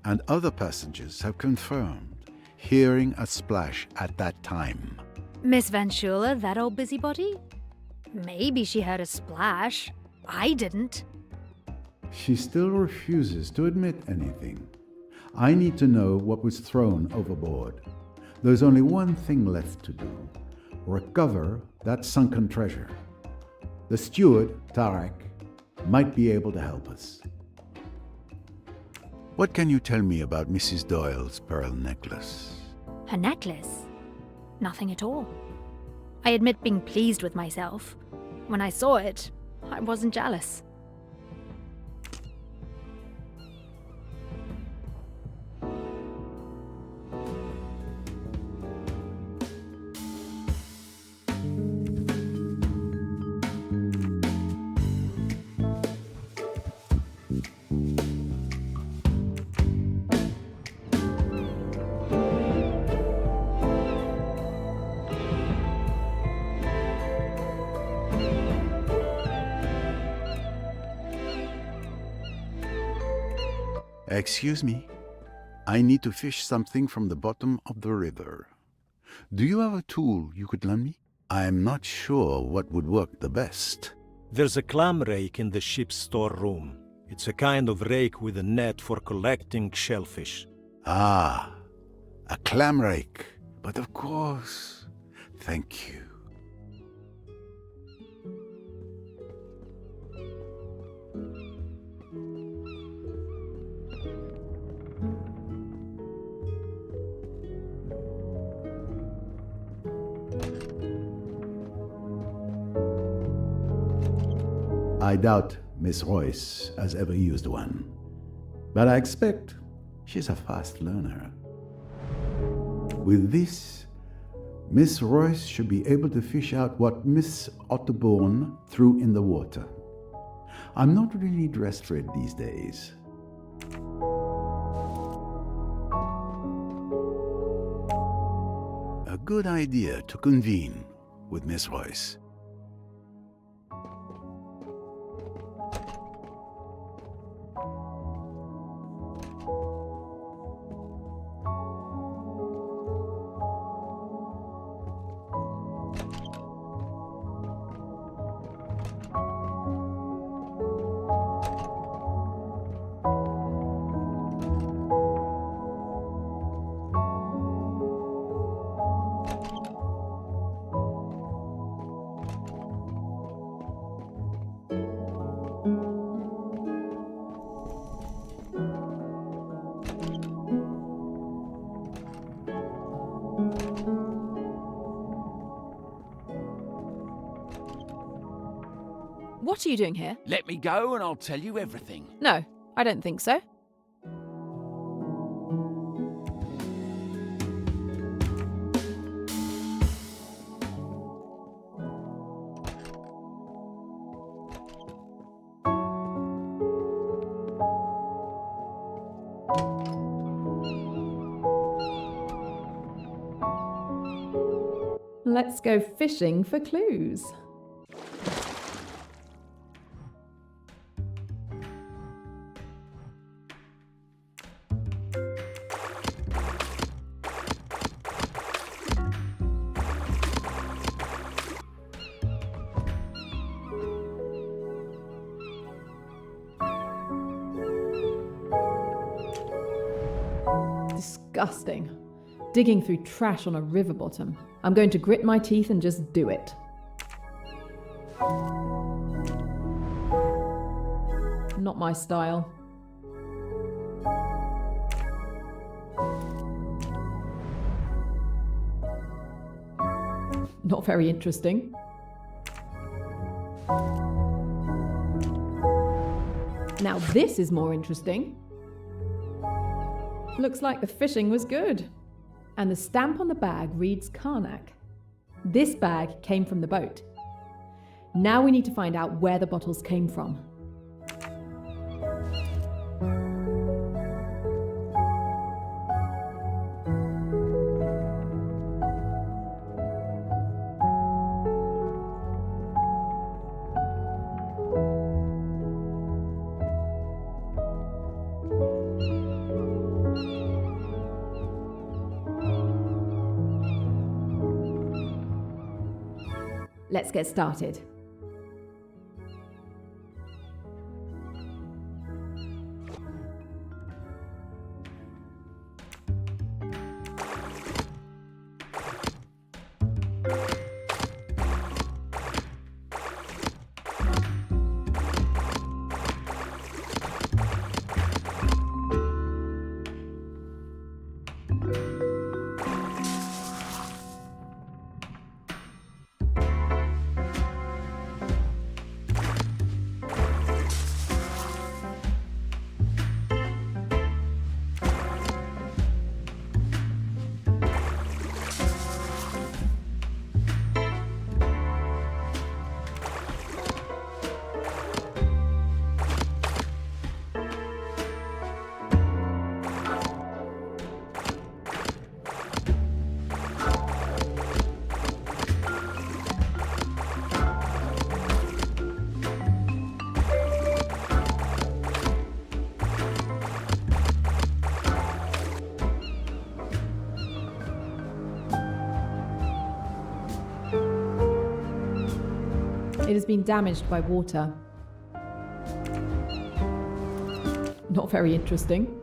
and other passengers have confirmed hearing a splash at that time. Miss Van Schuler, that old busybody? Maybe she heard a splash. I didn't. She still refuses to admit anything. I need to know what was thrown overboard. There's only one thing left to do. Recover that sunken treasure. The steward, Tarek, might be able to help us. What can you tell me about Mrs. Doyle's pearl necklace? Her necklace? Nothing at all. I admit being pleased with myself. When I saw it, I wasn't jealous. Excuse me, I need to fish something from the bottom of the river. Do you have a tool you could lend me? I'm not sure what would work the best. There's a clam rake in the ship's storeroom. It's a kind of rake with a net for collecting shellfish. Ah, a clam rake. But of course. Thank you. I doubt Miss Royce has ever used one, but I expect she's a fast learner. With this, Miss Royce should be able to fish out what Miss Otterbourne threw in the water. I'm not really dressed for it these days. A good idea to convene with Miss Royce. What are you doing here? Let me go and I'll tell you everything. No, I don't think so. Let's go fishing for clues. Disgusting. Digging through trash on a river bottom. I'm going to grit my teeth and just do it. Not my style. Not very interesting. Now this is more interesting. Looks like the fishing was good. And the stamp on the bag reads Karnak. This bag came from the boat. Now we need to find out where the bottles came from. Let's get started. It has been damaged by water. Not very interesting.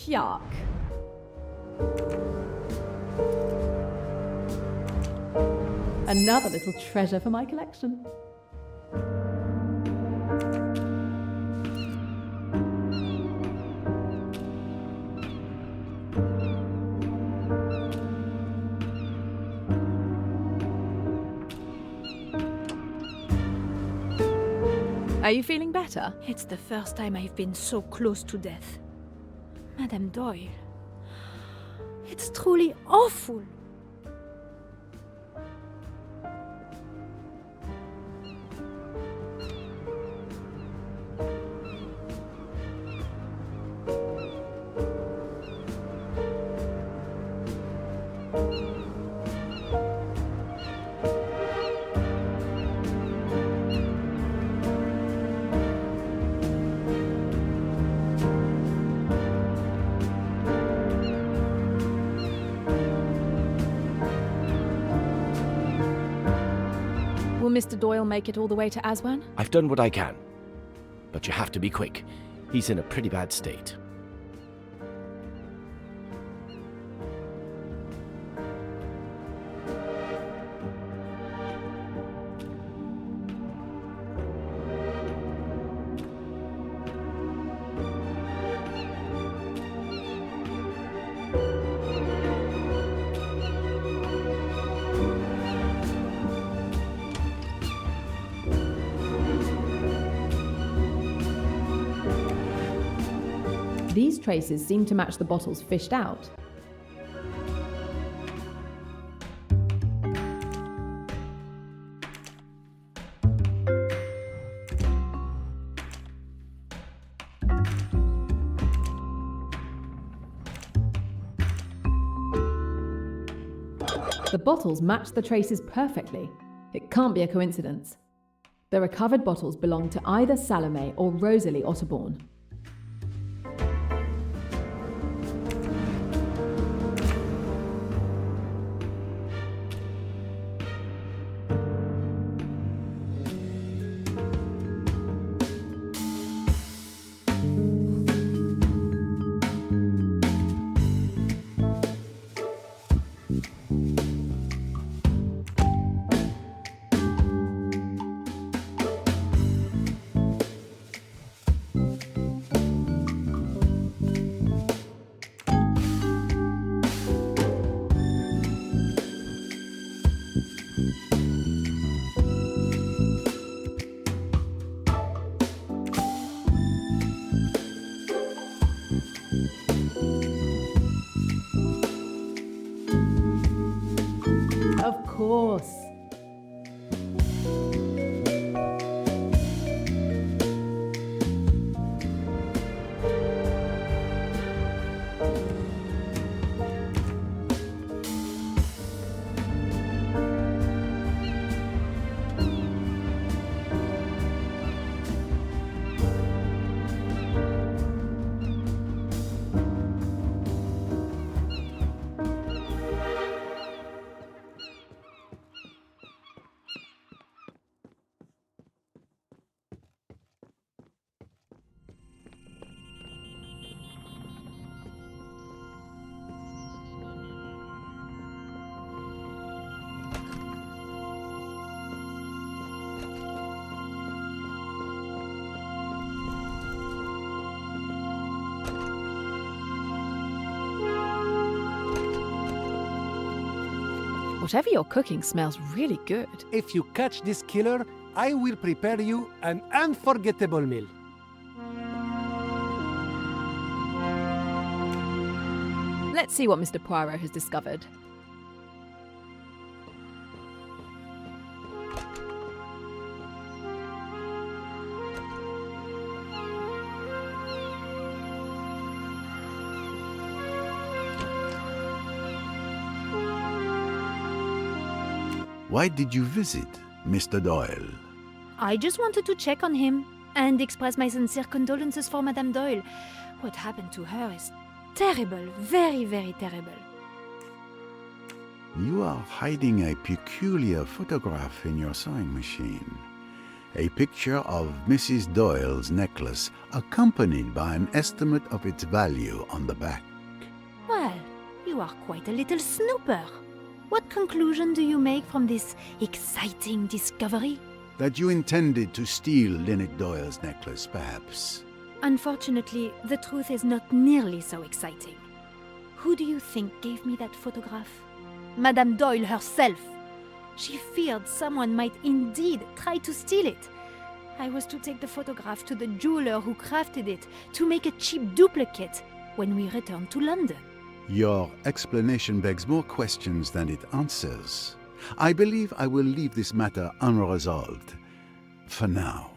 Yuck. Another little treasure for my collection. Are you feeling better? It's the first time I've been so close to death. Madame Doyle. It's truly awful. Will Mr. Doyle make it all the way to Aswan? I've done what I can. But you have to be quick. He's in a pretty bad state. These traces seem to match the bottles fished out. The bottles match the traces perfectly. It can't be a coincidence. The recovered bottles belong to either Salome or Rosalie Otterbourne. Of course. Whatever you're cooking smells really good. If you catch this killer, I will prepare you an unforgettable meal. Let's see what Mr. Poirot has discovered. Why did you visit Mr. Doyle? I just wanted to check on him and express my sincere condolences for Madame Doyle. What happened to her is terrible, very, very terrible. You are hiding a peculiar photograph in your sewing machine. A picture of Mrs. Doyle's necklace, accompanied by an estimate of its value on the back. Well, you are quite a little snooper. What conclusion do you make from this exciting discovery? That you intended to steal Lynette Doyle's necklace, perhaps. Unfortunately, the truth is not nearly so exciting. Who do you think gave me that photograph? Madame Doyle herself. She feared someone might indeed try to steal it. I was to take the photograph to the jeweler who crafted it to make a cheap duplicate when we returned to London. Your explanation begs more questions than it answers. I believe I will leave this matter unresolved. For now.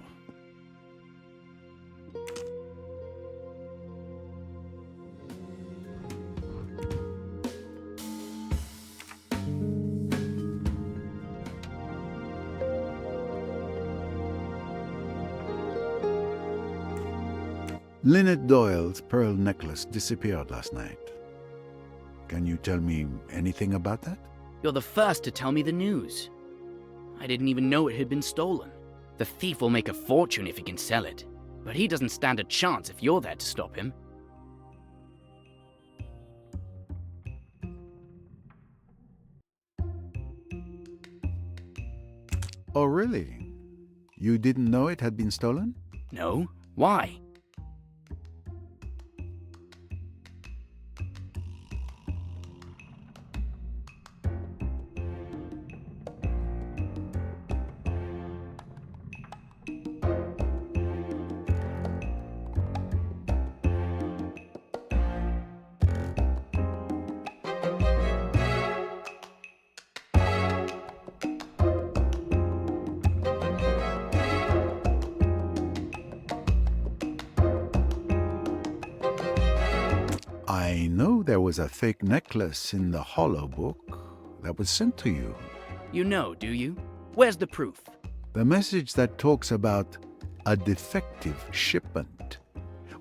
Lynette Doyle's pearl necklace disappeared last night. Can you tell me anything about that? You're the first to tell me the news. I didn't even know it had been stolen. The thief will make a fortune if he can sell it, but he doesn't stand a chance if you're there to stop him. Oh, really? You didn't know it had been stolen? No? Why? I know there was a fake necklace in the hollow book that was sent to you. You know, do you? Where's the proof? The message that talks about a defective shipment,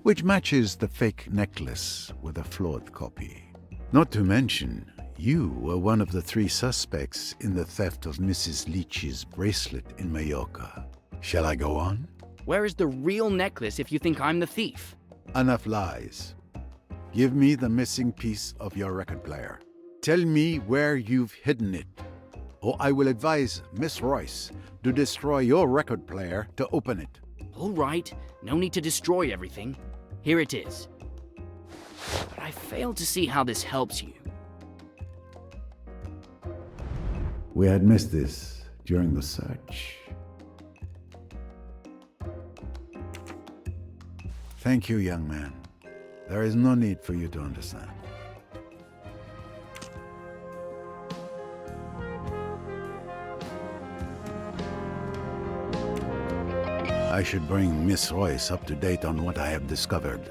which matches the fake necklace with a flawed copy. Not to mention, you were one of the 3 suspects in the theft of Mrs. Leach's bracelet in Mallorca. Shall I go on? Where is the real necklace if you think I'm the thief? Enough lies. Give me the missing piece of your record player. Tell me where you've hidden it, or I will advise Miss Royce to destroy your record player to open it. All right, no need to destroy everything. Here it is. But I fail to see how this helps you. We had missed this during the search. Thank you, young man. There is no need for you to understand. I should bring Miss Royce up to date on what I have discovered.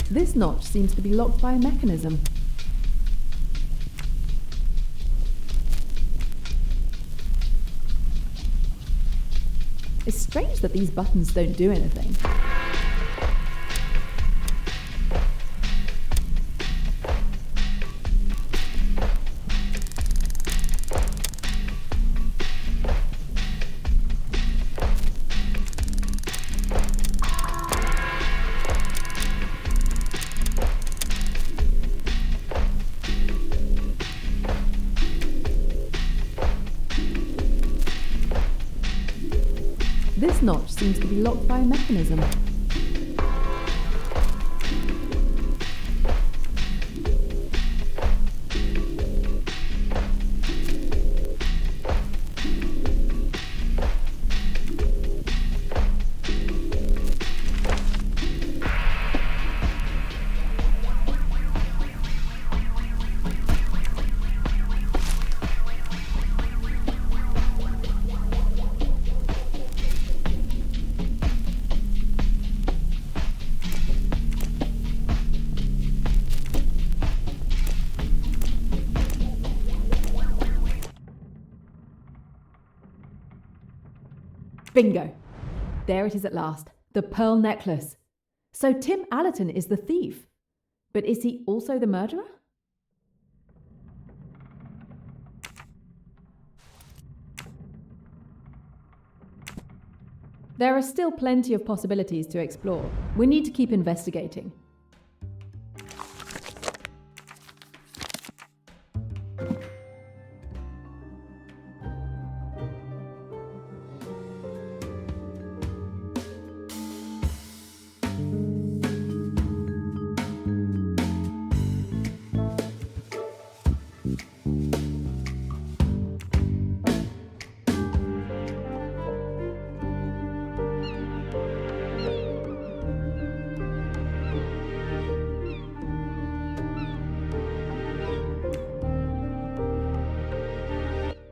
This notch seems to be locked by a mechanism. It's strange that these buttons don't do anything. This notch seems to be locked by a mechanism. Bingo! There it is at last. The pearl necklace. So Tim Allerton is the thief. But is he also the murderer? There are still plenty of possibilities to explore. We need to keep investigating.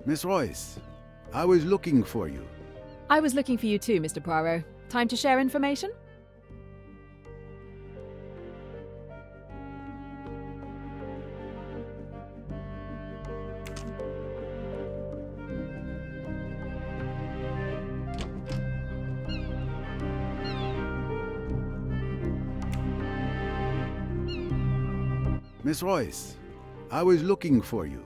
Miss Royce, I was looking for you. I was looking for you too, Mr. Poirot. Time to share information? Miss Royce, I was looking for you.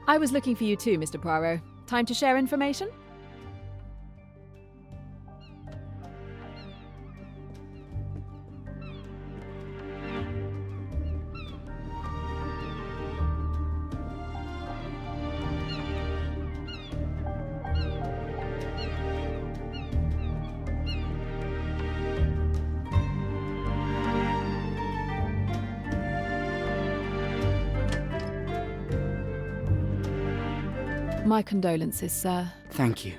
I was looking for you too, Mr. Poirot. Time to share information? My condolences, sir. Thank you.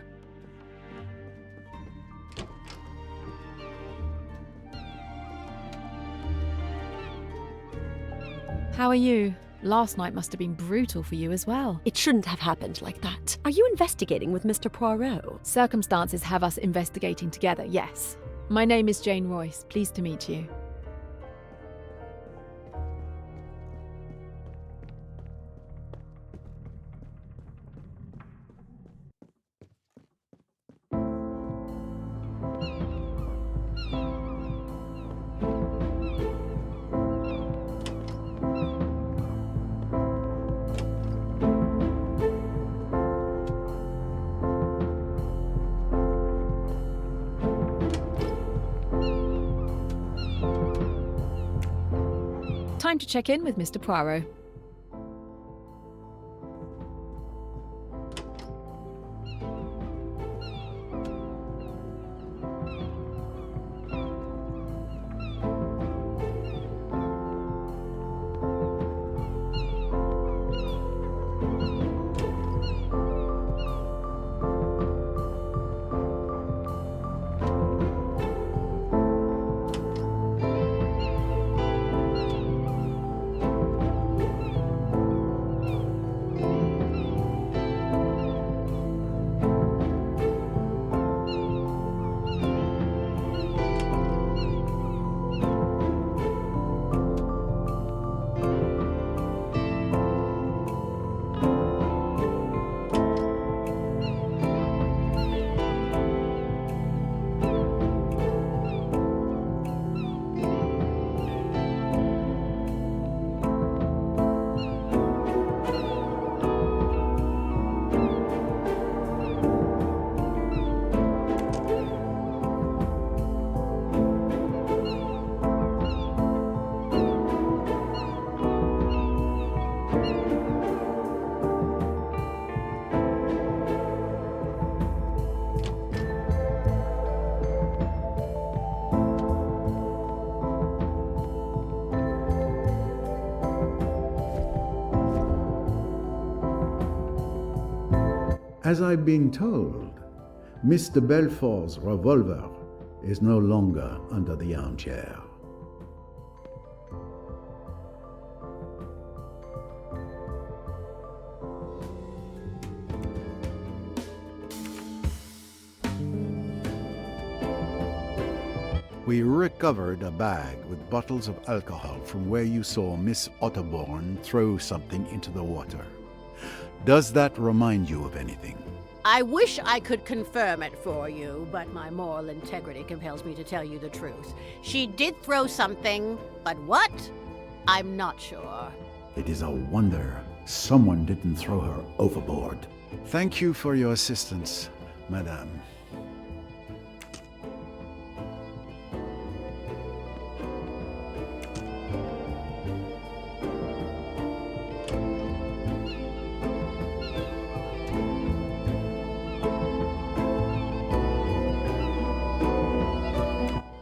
How are you? Last night must have been brutal for you as well. It shouldn't have happened like that. Are you investigating with Mr. Poirot? Circumstances have us investigating together, yes. My name is Jane Royce. Pleased to meet you. Time to check in with Mr. Poirot. As I've been told, Mr. Belfort's revolver is no longer under the armchair. We recovered a bag with bottles of alcohol from where you saw Miss Otterbourne throw something into the water. Does that remind you of anything? I wish I could confirm it for you, but my moral integrity compels me to tell you the truth. She did throw something, but what? I'm not sure. It is a wonder someone didn't throw her overboard. Thank you for your assistance, madame.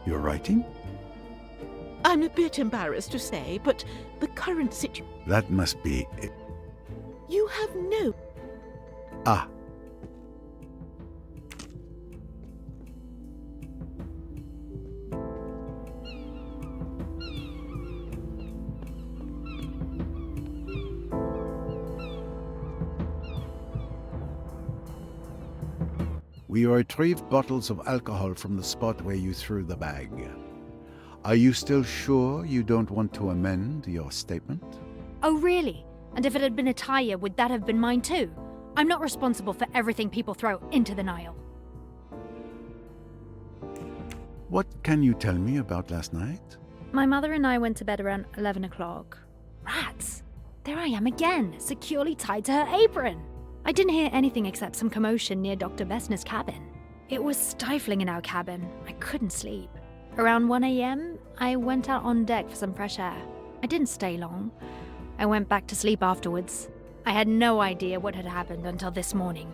You're writing? I'm a bit embarrassed to say, but the current situation... That must be it. You have no... Ah. We retrieved bottles of alcohol from the spot where you threw the bag. Are you still sure you don't want to amend your statement? Oh, really? And if it had been a tire, would that have been mine too? I'm not responsible for everything people throw into the Nile. What can you tell me about last night? My mother and I went to bed around 11 o'clock. Rats! There I am again, securely tied to her apron. I didn't hear anything except some commotion near Dr. Bessner's cabin. It was stifling in our cabin. I couldn't sleep. Around 1 a.m., I went out on deck for some fresh air. I didn't stay long. I went back to sleep afterwards. I had no idea what had happened until this morning.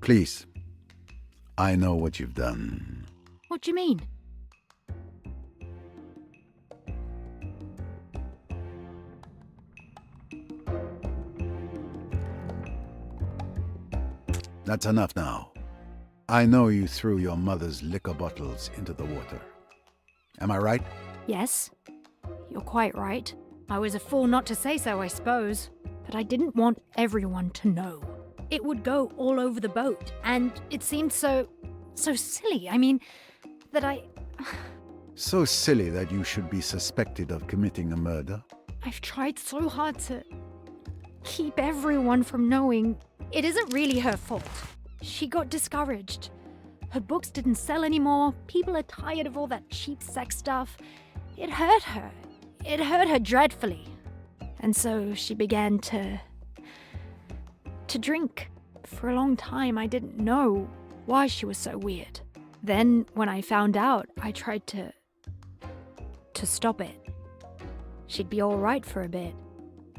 Please, I know what you've done. What do you mean? That's enough now. I know you threw your mother's liquor bottles into the water. Am I right? Yes, you're quite right. I was a fool not to say so, I suppose. But I didn't want everyone to know. It would go all over the boat, and it seemed so silly. I mean, that I... So silly that you should be suspected of committing a murder? I've tried so hard to keep everyone from knowing. It isn't really her fault. She got discouraged. Her books didn't sell anymore. People are tired of all that cheap sex stuff. It hurt her. It hurt her dreadfully. And so she began to drink. For a long time, I didn't know why she was so weird. Then, when I found out, I tried to stop it. She'd be all right for a bit.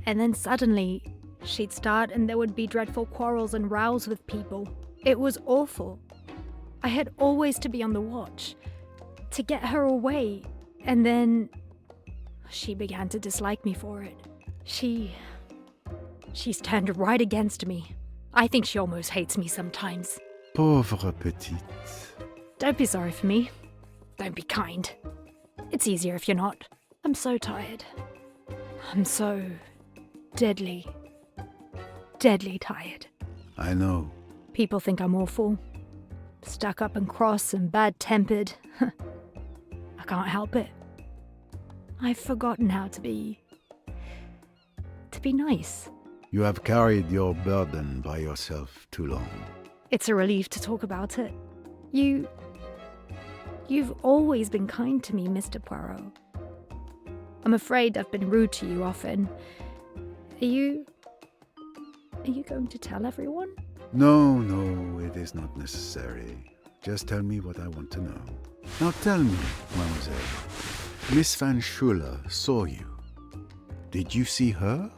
And then suddenly, she'd start and there would be dreadful quarrels and rows with people. It was awful. I had always to be on the watch, to get her away. And then she began to dislike me for it. She's turned right against me. I think she almost hates me sometimes. Pauvre petite. Don't be sorry for me. Don't be kind. It's easier if you're not. I'm so tired. I'm so deadly tired. I know. People think I'm awful. Stuck up and cross and bad-tempered. I can't help it. I've forgotten how to be nice. You have carried your burden by yourself too long. It's a relief to talk about it. You've always been kind to me, Mr. Poirot. I'm afraid I've been rude to you often. Are you going to tell everyone? No, it is not necessary. Just tell me what I want to know. Now tell me, mademoiselle. Miss Van Schuler saw you. Did you see her?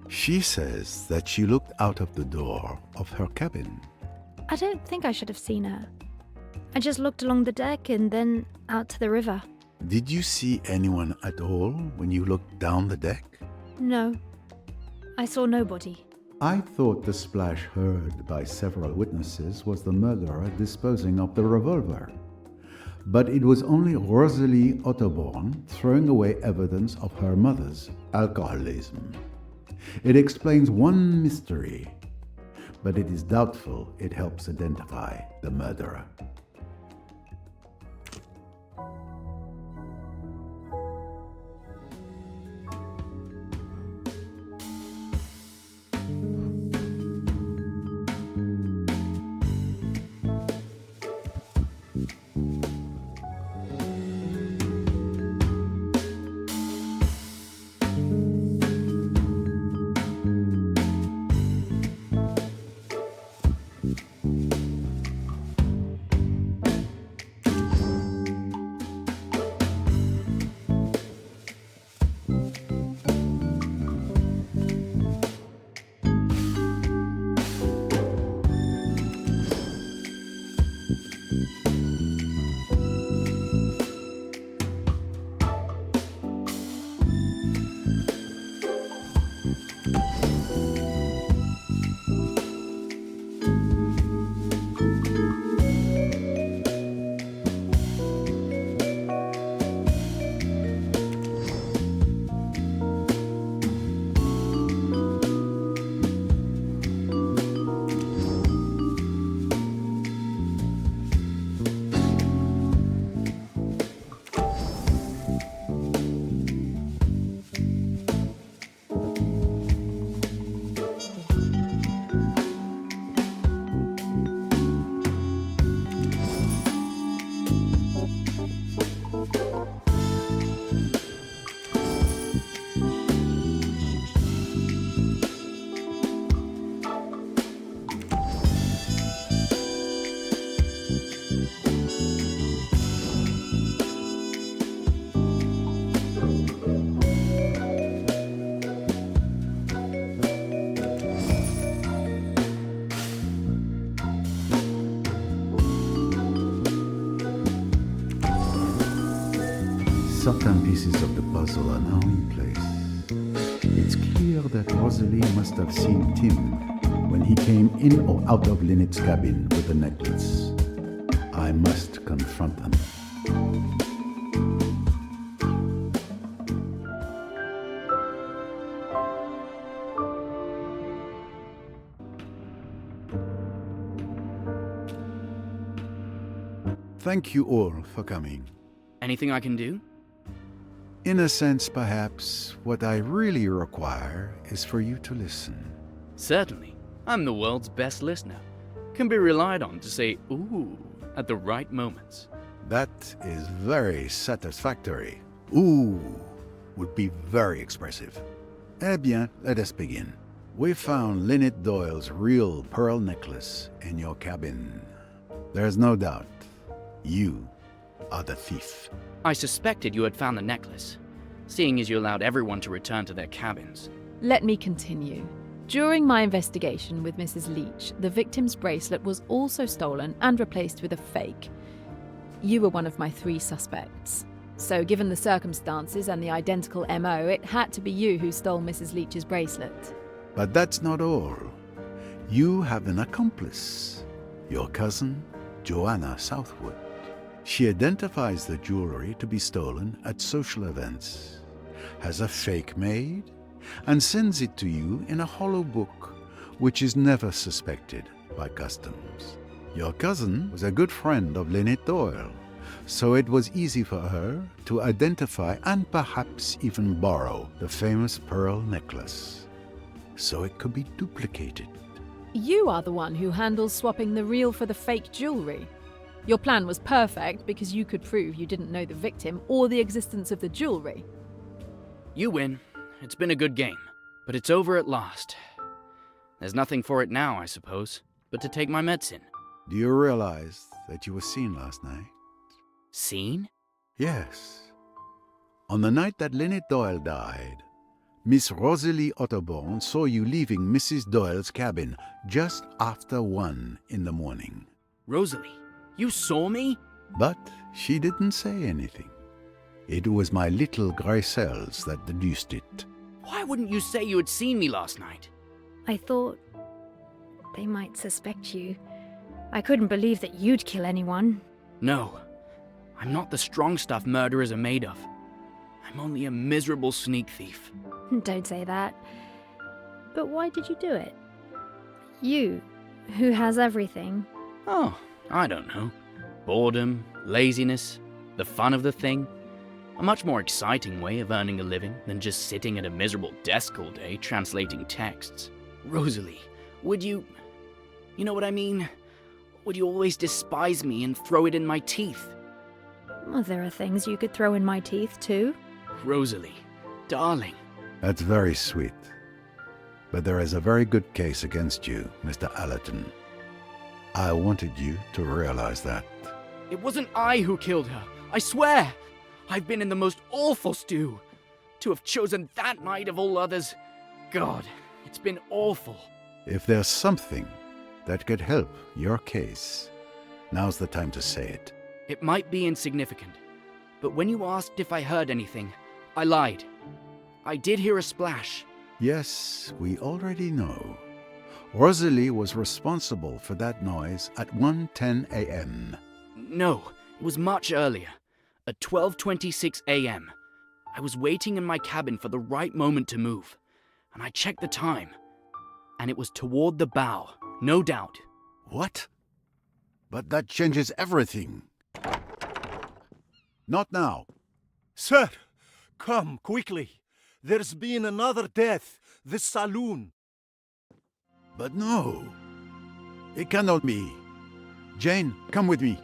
She says that she looked out of the door of her cabin. I don't think I should have seen her. I just looked along the deck and then out to the river. Did you see anyone at all when you looked down the deck? No. I saw nobody. I thought the splash heard by several witnesses was the murderer disposing of the revolver. But it was only Rosalie Otterborn throwing away evidence of her mother's alcoholism. It explains one mystery. but it is doubtful it helps identify the murderer. Certain pieces of the puzzle are now in place. It's clear that Rosalie must have seen Tim when he came in or out of Lynette's cabin with the necklace. I must confront them. Thank you all for coming. Anything I can do? In a sense, perhaps, what I really require is for you to listen. Certainly. I'm the world's best listener. Can be relied on to say ooh at the right moments. That is very satisfactory. Ooh would be very expressive. Eh bien, let us begin. We found Lynette Doyle's real pearl necklace in your cabin. There's no doubt. You are the thief. I suspected you had found the necklace, seeing as you allowed everyone to return to their cabins. Let me continue. During my investigation with Mrs. Leach, the victim's bracelet was also stolen and replaced with a fake. You were one of my 3 suspects. So given the circumstances and the identical MO, it had to be you who stole Mrs. Leach's bracelet. But that's not all. You have an accomplice, your cousin, Joanna Southwood. She identifies the jewelry to be stolen at social events, has a fake made, and sends it to you in a hollow book, which is never suspected by customs. Your cousin was a good friend of Lynette Doyle, so it was easy for her to identify and perhaps even borrow the famous pearl necklace, so it could be duplicated. You are the one who handles swapping the real for the fake jewelry. Your plan was perfect because you could prove you didn't know the victim or the existence of the jewelry. You win. It's been a good game, but it's over at last. There's nothing for it now, I suppose, but to take my medicine. Do you realize that you were seen last night? Seen? Yes. On the night that Lynette Doyle died, Miss Rosalie Otterborn saw you leaving Mrs. Doyle's cabin just after 1 in the morning. Rosalie? You saw me? But she didn't say anything. It was my little grey cells that deduced it. Why wouldn't you say you had seen me last night? I thought they might suspect you. I couldn't believe that you'd kill anyone. No. I'm not the strong stuff murderers are made of. I'm only a miserable sneak thief. Don't say that. But why did you do it? You who has everything. Oh, I don't know. Boredom, laziness, the fun of the thing. A much more exciting way of earning a living than just sitting at a miserable desk all day translating texts. Rosalie, would you... You know what I mean? Would you always despise me and throw it in my teeth? Well, there are things you could throw in my teeth, too. Rosalie, darling. That's very sweet. But there is a very good case against you, Mr. Allerton. I wanted you to realize that. It wasn't I who killed her, I swear! I've been in the most awful stew. To have chosen that night of all others, God, it's been awful. If there's something that could help your case, now's the time to say it. It might be insignificant, but when you asked if I heard anything, I lied. I did hear a splash. Yes, we already know. Rosalie was responsible for that noise at 1:10 a.m. No, it was much earlier. At 12:26 a.m. I was waiting in my cabin for the right moment to move, and I checked the time, and it was toward the bow, no doubt. What? But that changes everything. Not now. Sir, come quickly. There's been another death. This saloon. But no. It cannot be. Jane, come with me.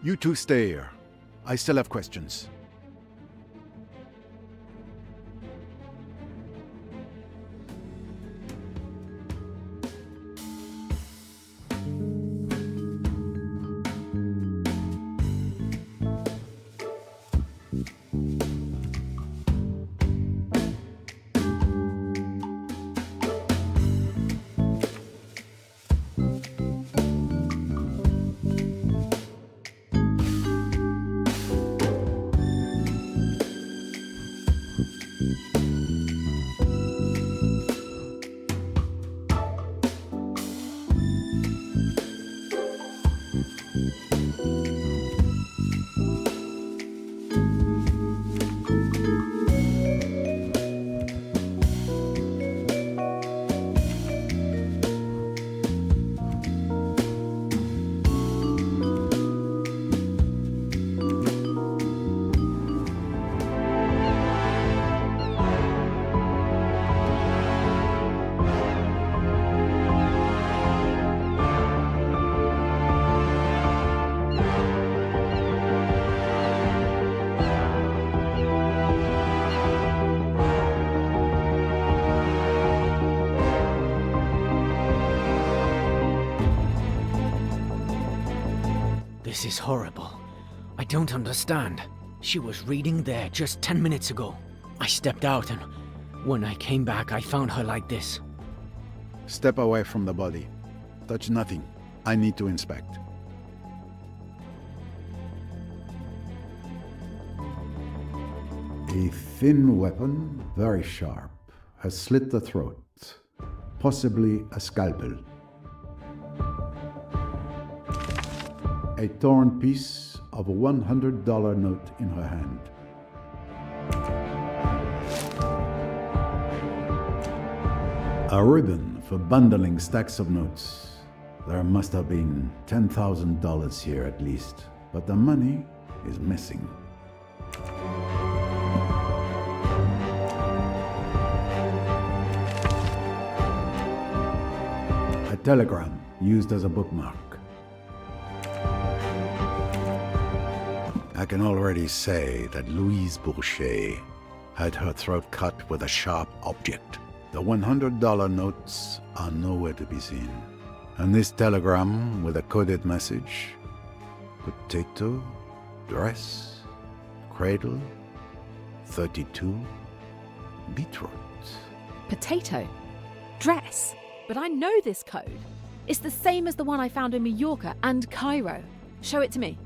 You two stay here. I still have questions. This is horrible. I don't understand. She was reading there just 10 minutes ago. I stepped out and when I came back, I found her like this. Step away from the body. Touch nothing. I need to inspect. A thin weapon, very sharp, has slit the throat. Possibly a scalpel. A torn piece of a $100 note in her hand. A ribbon for bundling stacks of notes. There must have been $10,000 here at least, but the money is missing. A telegram used as a bookmark. I can already say that Louise Bourget had her throat cut with a sharp object. The $100 notes are nowhere to be seen. And this telegram with a coded message: potato, dress, cradle, 32, beetroot. Potato. Dress. But I know this code. It's the same as the one I found in Mallorca and Cairo. Show it to me.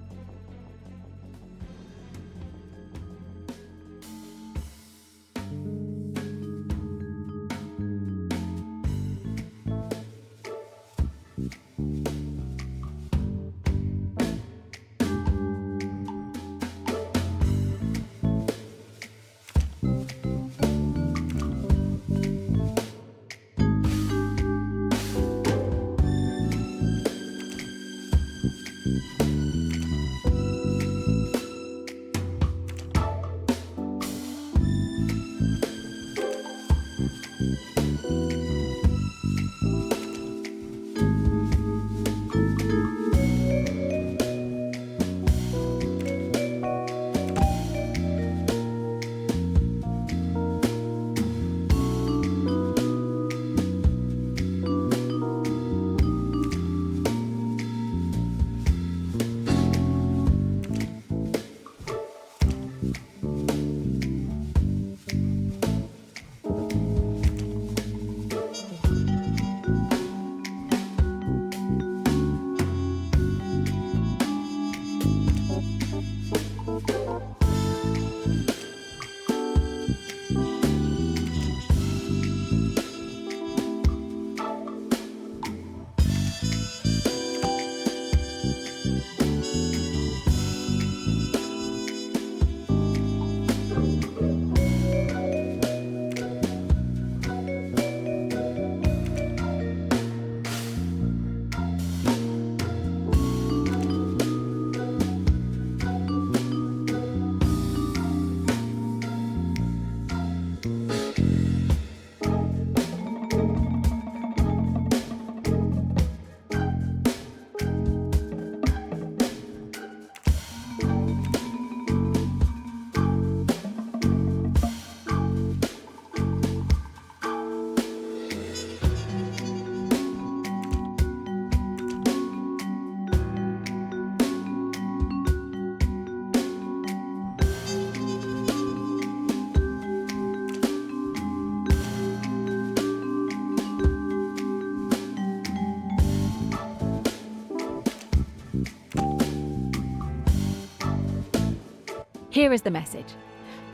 Here is the message.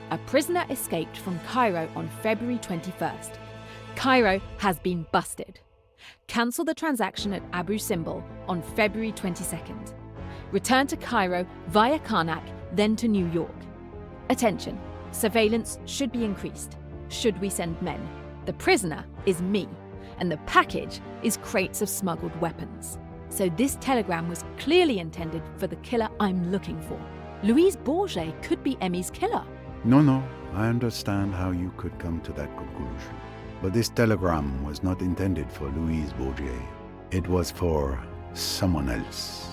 A prisoner escaped from Cairo on February 21st. Cairo has been busted. Cancel the transaction at Abu Simbel on February 22nd. Return to Cairo via Karnak, then to New York. Attention, surveillance should be increased. Should we send men? The prisoner is me, and the package is crates of smuggled weapons. So this telegram was clearly intended for the killer I'm looking for. Louise Bourget could be Emmy's killer. No, I understand how you could come to that conclusion. But this telegram was not intended for Louise Bourget. It was for someone else.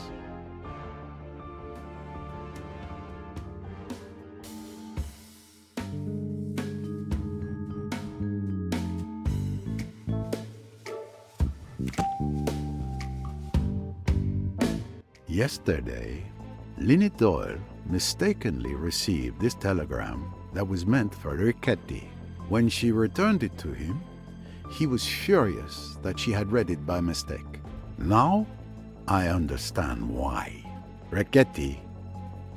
Yesterday, Lynette Doyle mistakenly received this telegram that was meant for Riquetti. When she returned it to him, he was furious that she had read it by mistake. Now, I understand why. Riquetti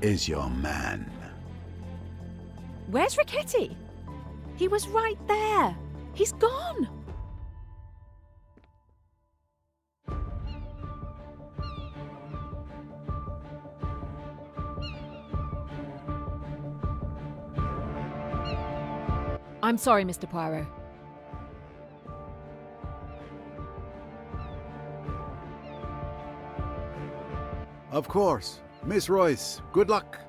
is your man. Where's Riquetti? He was right there. He's gone. I'm sorry, Mr. Poirot. Of course. Miss Royce, good luck.